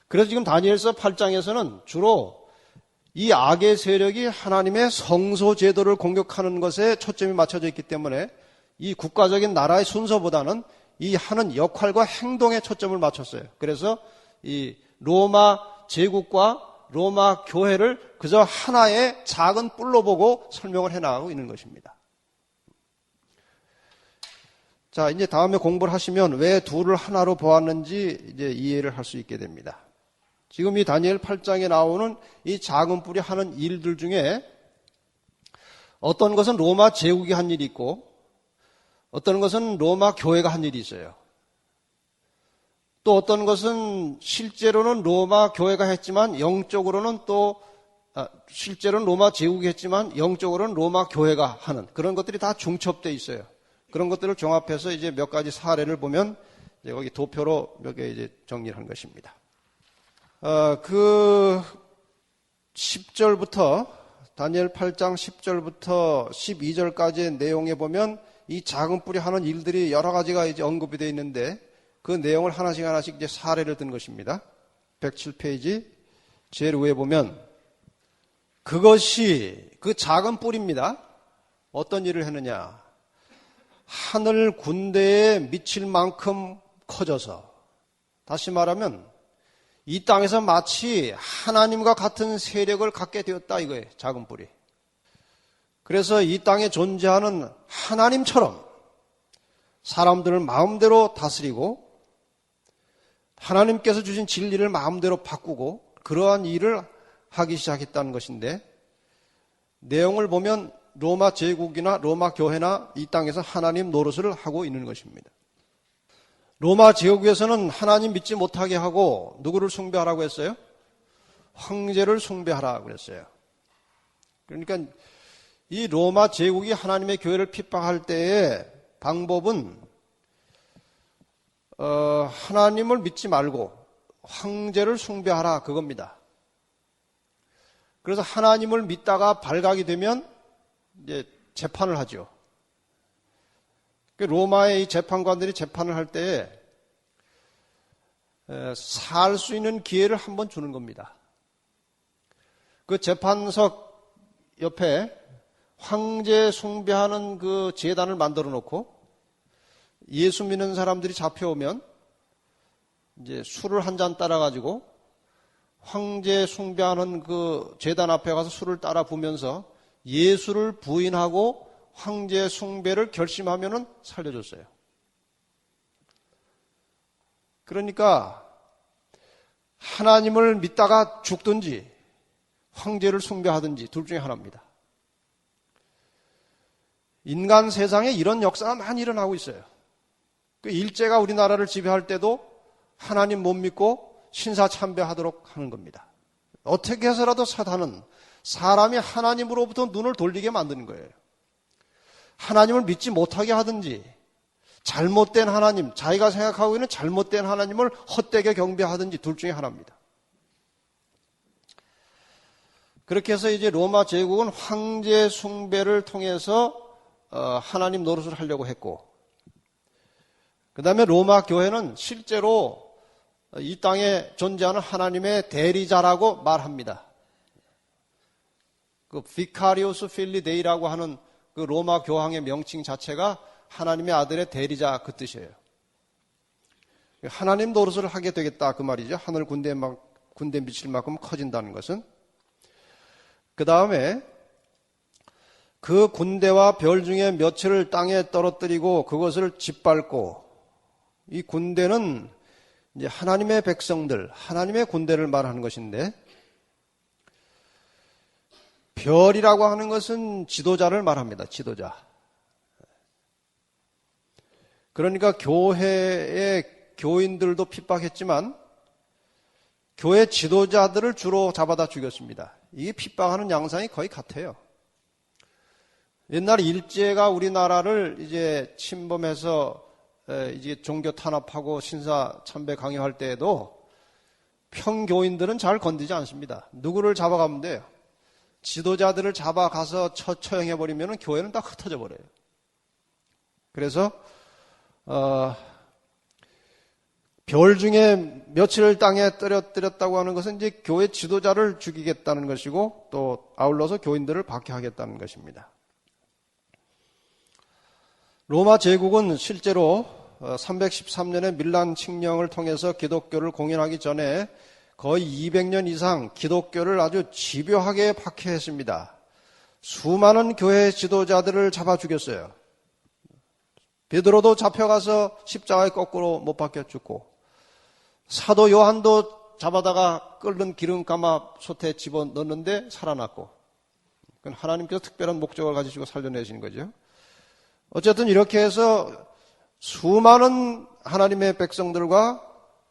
S2: 그래서 지금 다니엘서 8장에서는 주로 이 악의 세력이 하나님의 성소 제도를 공격하는 것에 초점이 맞춰져 있기 때문에 이 국가적인 나라의 순서보다는 이 하는 역할과 행동에 초점을 맞췄어요. 그래서 이 로마 제국과 로마 교회를 그저 하나의 작은 뿔로 보고 설명을 해나가고 있는 것입니다. 자, 이제 다음에 공부를 하시면 왜 둘을 하나로 보았는지 이제 이해를 할 수 있게 됩니다. 지금 이 다니엘 8장에 나오는 이 작은 뿔이 하는 일들 중에 어떤 것은 로마 제국이 한 일이 있고 어떤 것은 로마 교회가 한 일이 있어요. 또 어떤 것은 실제로는 로마 교회가 했지만 영적으로는 실제로는 로마 제국이 했지만 영적으로는 로마 교회가 하는 그런 것들이 다 중첩되어 있어요. 그런 것들을 종합해서 이제 몇 가지 사례를 보면 이제 거기 도표로 몇 개 이제 정리를 한 것입니다. 그 10절부터 다니엘 8장 10절부터 12절까지의 내용에 보면 이 작은 뿔이 하는 일들이 여러 가지가 이제 언급이 되어 있는데 그 내용을 하나씩 이제 사례를 든 것입니다. 107페이지 제일 위에 보면 그것이 그 작은 뿔입니다. 어떤 일을 했느냐? 하늘 군대에 미칠 만큼 커져서, 다시 말하면 이 땅에서 마치 하나님과 같은 세력을 갖게 되었다 이거예요. 작은 뿔이. 그래서 이 땅에 존재하는 하나님처럼 사람들을 마음대로 다스리고 하나님께서 주신 진리를 마음대로 바꾸고 그러한 일을 하기 시작했다는 것인데, 내용을 보면 로마 제국이나 로마 교회나 이 땅에서 하나님 노릇을 하고 있는 것입니다. 로마 제국에서는 하나님 믿지 못하게 하고 누구를 숭배하라고 했어요? 황제를 숭배하라고 그랬어요. 그러니까 이 로마 제국이 하나님의 교회를 핍박할 때의 방법은 하나님을 믿지 말고 황제를 숭배하라 그겁니다. 그래서 하나님을 믿다가 발각이 되면 이제 재판을 하죠. 로마의 이 재판관들이 재판을 할 때에 살 수 있는 기회를 한 번 주는 겁니다. 그 재판석 옆에 황제 숭배하는 그 제단을 만들어 놓고 예수 믿는 사람들이 잡혀오면 이제 술을 한 잔 따라가지고 황제 숭배하는 그 제단 앞에 가서 술을 따라 부면서 예수를 부인하고 황제 숭배를 결심하면은 살려줬어요. 그러니까 하나님을 믿다가 죽든지 황제를 숭배하든지 둘 중에 하나입니다. 인간 세상에 이런 역사가 많이 일어나고 있어요. 그 일제가 우리나라를 지배할 때도 하나님 못 믿고 신사 참배하도록 하는 겁니다. 어떻게 해서라도 사탄은 사람이 하나님으로부터 눈을 돌리게 만드는 거예요. 하나님을 믿지 못하게 하든지 잘못된 하나님, 자기가 생각하고 있는 잘못된 하나님을 헛되게 경배하든지 둘 중에 하나입니다. 그렇게 해서 이제 로마 제국은 황제 숭배를 통해서 하나님 노릇을 하려고 했고, 그 다음에 로마 교회는 실제로 이 땅에 존재하는 하나님의 대리자라고 말합니다. 그 비카리오스 필리 데이라고 하는 그 로마 교황의 명칭 자체가 하나님의 아들의 대리자 그 뜻이에요. 하나님 노릇을 하게 되겠다 그 말이죠. 하늘 군대 미칠 만큼 커진다는 것은. 그 다음에 그 군대와 별 중에 몇을 땅에 떨어뜨리고 그것을 짓밟고, 이 군대는 이제 하나님의 백성들, 하나님의 군대를 말하는 것인데, 별이라고 하는 것은 지도자를 말합니다. 지도자. 그러니까 교회의 교인들도 핍박했지만 교회 지도자들을 주로 잡아다 죽였습니다. 이게 핍박하는 양상이 거의 같아요. 옛날 일제가 우리나라를 이제 침범해서 이제 종교 탄압하고 신사 참배 강요할 때에도 평교인들은 잘 건드지 않습니다. 누구를 잡아가면 돼요? 지도자들을 잡아가서 처형해버리면 교회는 다 흩어져 버려요. 그래서 별 중에 며칠을 땅에 떨어뜨렸다고 하는 것은 이제 교회 지도자를 죽이겠다는 것이고, 또 아울러서 교인들을 박해하겠다는 것입니다. 로마 제국은 실제로 313년에 밀란 칙령을 통해서 기독교를 공인하기 전에 거의 200년 이상 기독교를 아주 집요하게 박해했습니다. 수많은 교회 지도자들을 잡아 죽였어요. 베드로도 잡혀가서 십자가에 거꾸로 못 박혀 죽고, 사도 요한도 잡아다가 끓는 기름가마 솥에 집어넣는데 살아났고, 그건 하나님께서 특별한 목적을 가지시고 살려내시는 거죠. 어쨌든 이렇게 해서 수많은 하나님의 백성들과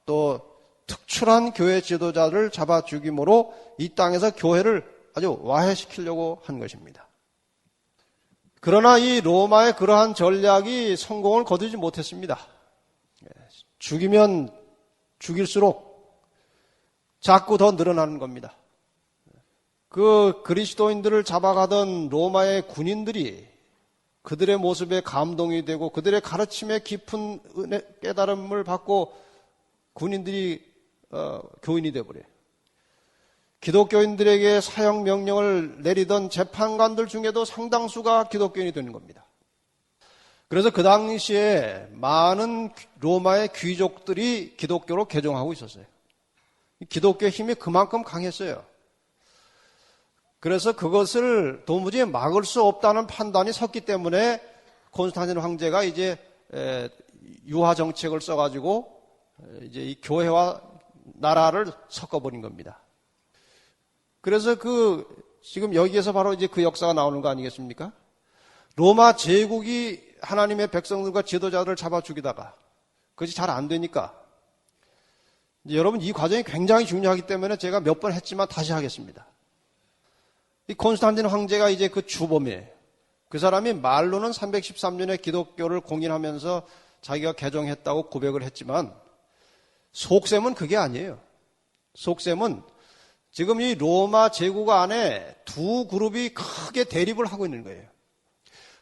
S2: 또 특출한 교회 지도자를 잡아 죽임으로 이 땅에서 교회를 아주 와해시키려고 한 것입니다. 그러나 이 로마의 그러한 전략이 성공을 거두지 못했습니다. 죽이면 죽일수록 자꾸 더 늘어나는 겁니다. 그 그리스도인들을 잡아가던 로마의 군인들이 그들의 모습에 감동이 되고 그들의 가르침에 깊은 깨달음을 받고 군인들이 교인이 되어버려요. 기독교인들에게 사형 명령을 내리던 재판관들 중에도 상당수가 기독교인이 되는 겁니다. 그래서 그 당시에 많은 로마의 귀족들이 기독교로 개종하고 있었어요. 기독교의 힘이 그만큼 강했어요. 그래서 그것을 도무지 막을 수 없다는 판단이 섰기 때문에 콘스탄틴 황제가 이제 유화 정책을 써가지고 이제 이 교회와 나라를 섞어버린 겁니다. 그래서 지금 여기에서 바로 이제 그 역사가 나오는 거 아니겠습니까? 로마 제국이 하나님의 백성들과 지도자들을 잡아 죽이다가 그것이 잘 안 되니까, 이제 여러분 이 과정이 굉장히 중요하기 때문에 제가 몇 번 했지만 다시 하겠습니다. 이 콘스탄틴 황제가 이제 그 주범이에요. 그 사람이 말로는 313년에 기독교를 공인하면서 자기가 개종했다고 고백을 했지만 속셈은 그게 아니에요. 속셈은 지금 이 로마 제국 안에 두 그룹이 크게 대립을 하고 있는 거예요.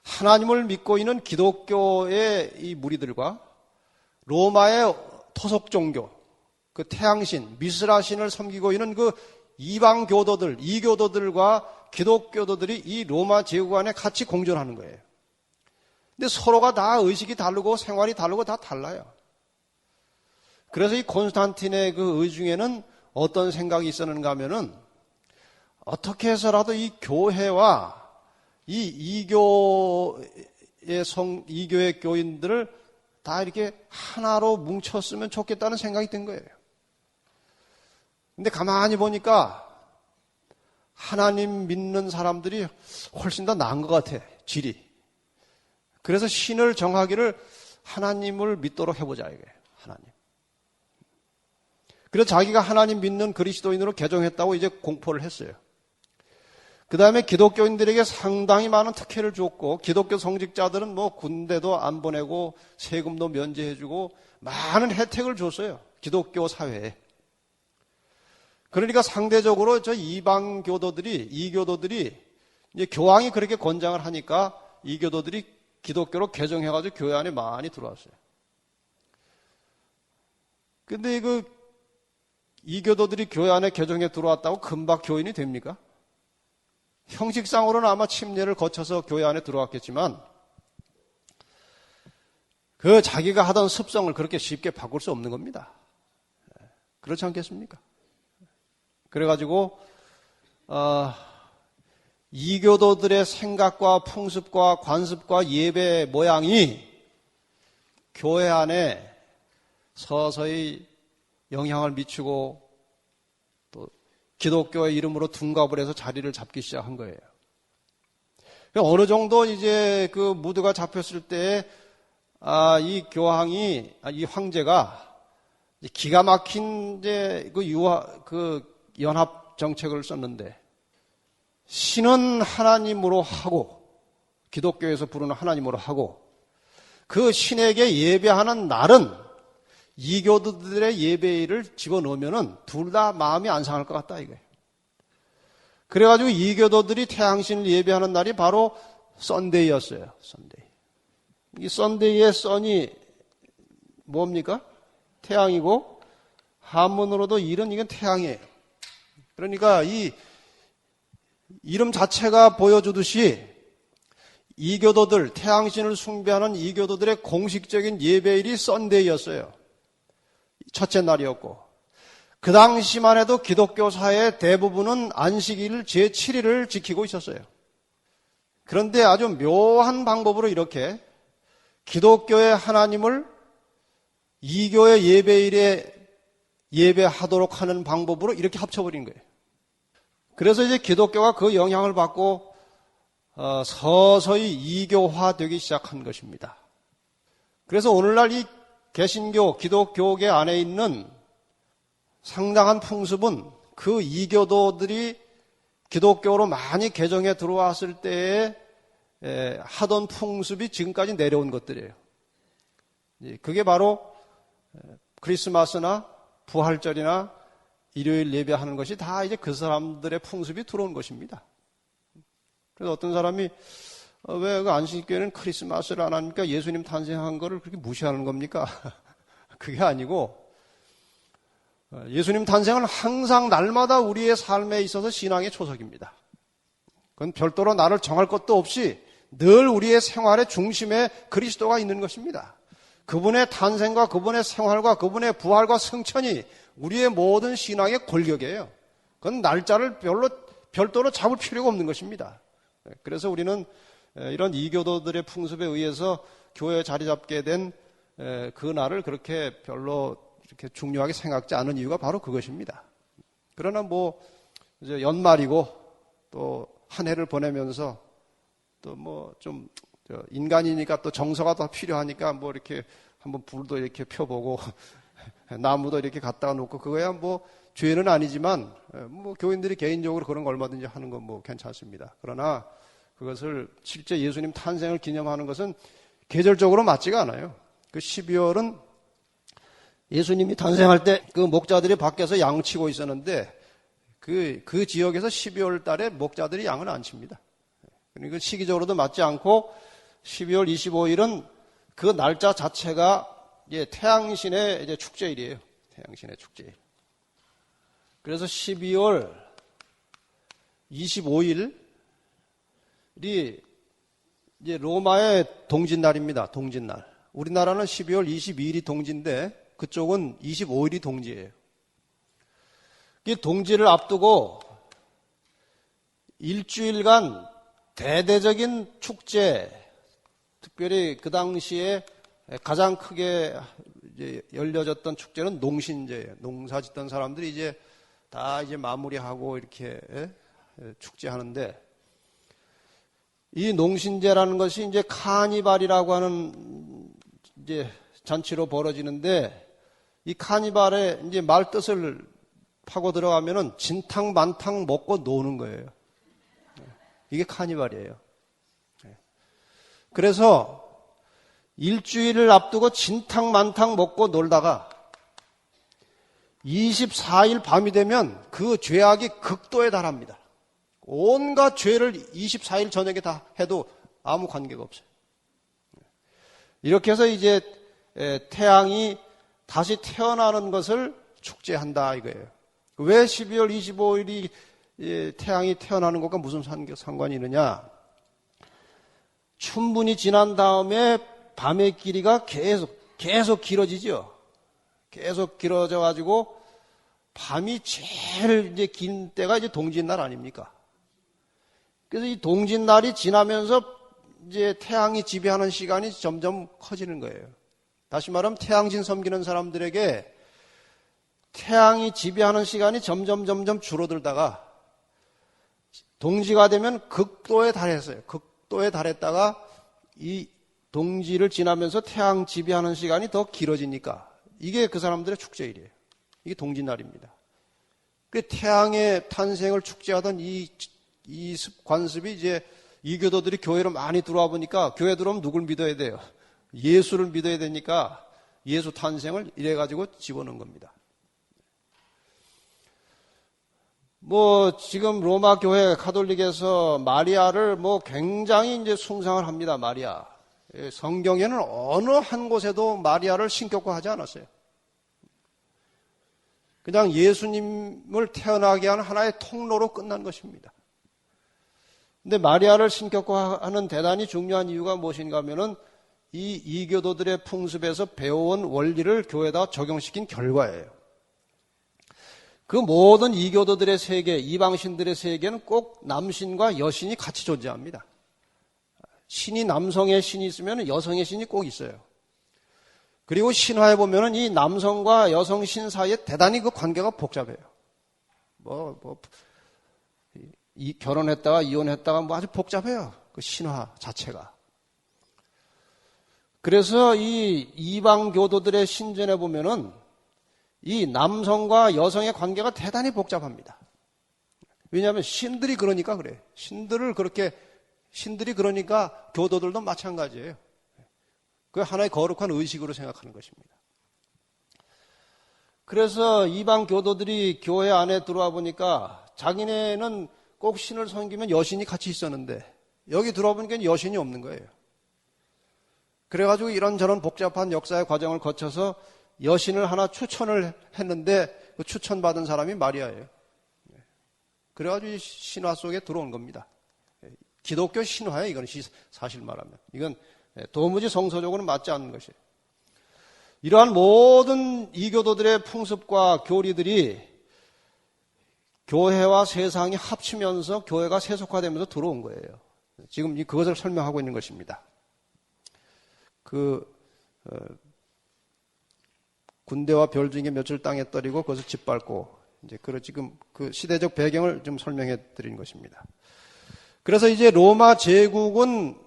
S2: 하나님을 믿고 있는 기독교의 이 무리들과 로마의 토속 종교, 그 태양신, 미스라신을 섬기고 있는 그 이방 교도들, 이교도들과 기독교도들이 이 로마 제국 안에 같이 공존하는 거예요. 근데 서로가 다 의식이 다르고 생활이 다르고 다 달라요. 그래서 이 콘스탄틴의 그 의중에는 어떤 생각이 있었는가 하면은 어떻게 해서라도 이 교회와 이 이교의 교인들을 다 이렇게 하나로 뭉쳤으면 좋겠다는 생각이 든 거예요. 근데 가만히 보니까 하나님 믿는 사람들이 훨씬 더 나은 것 같아, 질이. 그래서 신을 정하기를 하나님을 믿도록 해보자, 이거예요. 하나님. 그래서 자기가 하나님 믿는 그리스도인으로 개종했다고 이제 공포를 했어요. 그 다음에 기독교인들에게 상당히 많은 특혜를 줬고, 기독교 성직자들은 뭐 군대도 안 보내고 세금도 면제해주고 많은 혜택을 줬어요. 기독교 사회에. 그러니까 상대적으로 저 이방교도들이, 이교도들이 이제 교황이 그렇게 권장을 하니까 이교도들이 기독교로 개종해가지고 교회 안에 많이 들어왔어요. 근데 이교도들이 교회 안에 개종해 들어왔다고 금방 교인이 됩니까? 형식상으로는 아마 침례를 거쳐서 교회 안에 들어왔겠지만 그 자기가 하던 습성을 그렇게 쉽게 바꿀 수 없는 겁니다. 그렇지 않겠습니까? 그래가지고 이교도들의 생각과 풍습과 관습과 예배 모양이 교회 안에 서서히 영향을 미치고 또 기독교의 이름으로 둔갑을 해서 자리를 잡기 시작한 거예요. 어느 정도 이제 그 무드가 잡혔을 때, 이 교황이, 이 황제가 기가 막힌 이제 그 연합 정책을 썼는데, 신은 하나님으로 하고, 기독교에서 부르는 하나님으로 하고, 그 신에게 예배하는 날은 이교도들의 예배일을 집어넣으면은 둘 다 마음이 안 상할 것 같다, 이거예요. 그래가지고 이교도들이 태양신을 예배하는 날이 바로 썬데이였어요, 썬데이. 이 썬데이의 썬이 뭡니까? 태양이고, 한문으로도 이건 태양이에요. 그러니까 이 이름 자체가 보여주듯이 이교도들, 태양신을 숭배하는 이교도들의 공식적인 예배일이 썬데이였어요. 첫째 날이었고, 그 당시만 해도 기독교 사회의 대부분은 안식일 제7일을 지키고 있었어요. 그런데 아주 묘한 방법으로 이렇게 기독교의 하나님을 이교의 예배일에 예배하도록 하는 방법으로 이렇게 합쳐버린 거예요. 그래서 이제 기독교가 그 영향을 받고 서서히 이교화되기 시작한 것입니다. 그래서 오늘날 이 개신교, 기독교계 안에 있는 상당한 풍습은 그 이교도들이 기독교로 많이 개종해 들어왔을 때에 하던 풍습이 지금까지 내려온 것들이에요. 그게 바로 크리스마스나 부활절이나 일요일 예배하는 것이 다 이제 그 사람들의 풍습이 들어온 것입니다. 그래서 어떤 사람이 왜 그 안식교회는 크리스마스를 안 하니까 예수님 탄생한 거를 그렇게 무시하는 겁니까? 그게 아니고 예수님 탄생은 항상 날마다 우리의 삶에 있어서 신앙의 초석입니다. 그건 별도로 나를 정할 것도 없이 늘 우리의 생활의 중심에 그리스도가 있는 것입니다. 그분의 탄생과 그분의 생활과 그분의 부활과 승천이 우리의 모든 신앙의 골격이에요. 그건 날짜를 별도로 잡을 필요가 없는 것입니다. 그래서 우리는 이런 이교도들의 풍습에 의해서 교회에 자리 잡게 된 그 날을 그렇게 별로 이렇게 중요하게 생각지 않은 이유가 바로 그것입니다. 그러나 뭐 이제 연말이고 또 한 해를 보내면서 또 뭐 좀 인간이니까 또 정서가 더 필요하니까 뭐 이렇게 한번 불도 이렇게 펴보고 나무도 이렇게 갖다가 놓고 그거야 뭐 죄는 아니지만 뭐 교인들이 개인적으로 그런 거 얼마든지 하는 건 뭐 괜찮습니다. 그러나 그것을 실제 예수님 탄생을 기념하는 것은 계절적으로 맞지가 않아요. 그 12월은 예수님이 탄생할 때 그 목자들이 밖에서 양 치고 있었는데 그 지역에서 12월 달에 목자들이 양을 안 칩니다. 그러니까 시기적으로도 맞지 않고 12월 25일은 그 날짜 자체가 이제 태양신의 이제 축제일이에요. 태양신의 축제일. 그래서 12월 25일이 이제 로마의 동짓날입니다. 동짓날. 우리나라는 12월 22일이 동지인데 그쪽은 25일이 동지예요. 이 동지를 앞두고 일주일간 대대적인 축제, 특별히 그 당시에 가장 크게 이제 열려졌던 축제는 농신제예요. 농사 짓던 사람들이 이제 다 이제 마무리하고 이렇게 축제하는데, 이 농신제라는 것이 이제 카니발이라고 하는 이제 잔치로 벌어지는데, 이 카니발에 이제 말 뜻을 파고 들어가면은 진탕만탕 먹고 노는 거예요. 이게 카니발이에요. 그래서 일주일을 앞두고 진탕만탕 먹고 놀다가 24일 밤이 되면 그 죄악이 극도에 달합니다. 온갖 죄를 24일 저녁에 다 해도 아무 관계가 없어요. 이렇게 해서 이제 태양이 다시 태어나는 것을 축제한다 이거예요. 왜 12월 25일이 태양이 태어나는 것과 무슨 상관이 있느냐? 춘분이 지난 다음에 밤의 길이가 계속 길어지죠. 계속 길어져 가지고 밤이 제일 이제 긴 때가 이제 동짓날 아닙니까? 그래서 이 동짓날이 지나면서 이제 태양이 지배하는 시간이 점점 커지는 거예요. 다시 말하면 태양신 섬기는 사람들에게 태양이 지배하는 시간이 점점 줄어들다가 동지가 되면 극도에 달했어요. 극도에 달했다가 이 동지를 지나면서 태양 지배하는 시간이 더 길어지니까 이게 그 사람들의 축제일이에요. 이게 동짓날입니다. 그 태양의 탄생을 축제하던 이 관습이 이제 이교도들이 교회로 많이 들어와 보니까 교회 들어오면 누굴 믿어야 돼요? 예수를 믿어야 되니까 예수 탄생을 이래가지고 집어넣은 겁니다. 지금 로마 교회 가톨릭에서 마리아를 굉장히 이제 숭상을 합니다. 마리아. 성경에는 어느 한 곳에도 마리아를 신격화하지 않았어요. 그냥 예수님을 태어나게 하는 하나의 통로로 끝난 것입니다. 근데 마리아를 신격화하는 대단히 중요한 이유가 무엇인가 하면은 이 이교도들의 풍습에서 배워온 원리를 교회에다 적용시킨 결과예요. 그 모든 이교도들의 세계, 이방신들의 세계는 꼭 남신과 여신이 같이 존재합니다. 신이 남성의 신이 있으면 여성의 신이 꼭 있어요. 그리고 신화에 보면은 이 남성과 여성 신 사이에 대단히 그 관계가 복잡해요. 결혼했다가 이혼했다가 아주 복잡해요. 그 신화 자체가. 그래서 이 이방 교도들의 신전에 보면은 이 남성과 여성의 관계가 대단히 복잡합니다. 왜냐하면 신들이 그러니까 그래요. 신들이 그러니까 교도들도 마찬가지예요. 그 하나의 거룩한 의식으로 생각하는 것입니다. 그래서 이방 교도들이 교회 안에 들어와 보니까 자기네는 꼭 신을 섬기면 여신이 같이 있었는데 여기 들어와 보니까 여신이 없는 거예요. 그래가지고 이런저런 복잡한 역사의 과정을 거쳐서 여신을 하나 추천을 했는데 그 추천받은 사람이 마리아예요. 그래가지고 신화 속에 들어온 겁니다. 기독교 신화예요. 이건 사실 말하면. 이건 도무지 성서적으로는 맞지 않는 것이에요. 이러한 모든 이교도들의 풍습과 교리들이 교회와 세상이 합치면서 교회가 세속화되면서 들어온 거예요. 지금 그것을 설명하고 있는 것입니다. 군대와 별 중에 몇을 땅에 떨이고 그것을 짓밟고 이제 지금 그 시대적 배경을 좀 설명해 드린 것입니다. 그래서 이제 로마 제국은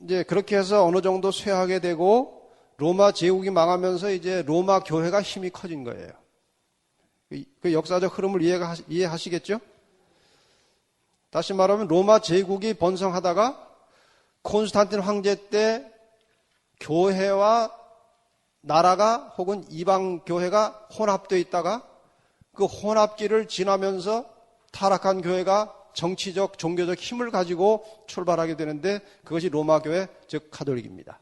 S2: 이제 그렇게 해서 어느 정도 쇠하게 되고 로마 제국이 망하면서 이제 로마 교회가 힘이 커진 거예요. 그 역사적 흐름을 이해하시겠죠? 다시 말하면 로마 제국이 번성하다가 콘스탄틴 황제 때 교회와 나라가 혹은 이방 교회가 혼합되어 있다가 그 혼합기를 지나면서 타락한 교회가 정치적, 종교적 힘을 가지고 출발하게 되는데 그것이 로마 교회, 즉 가톨릭입니다.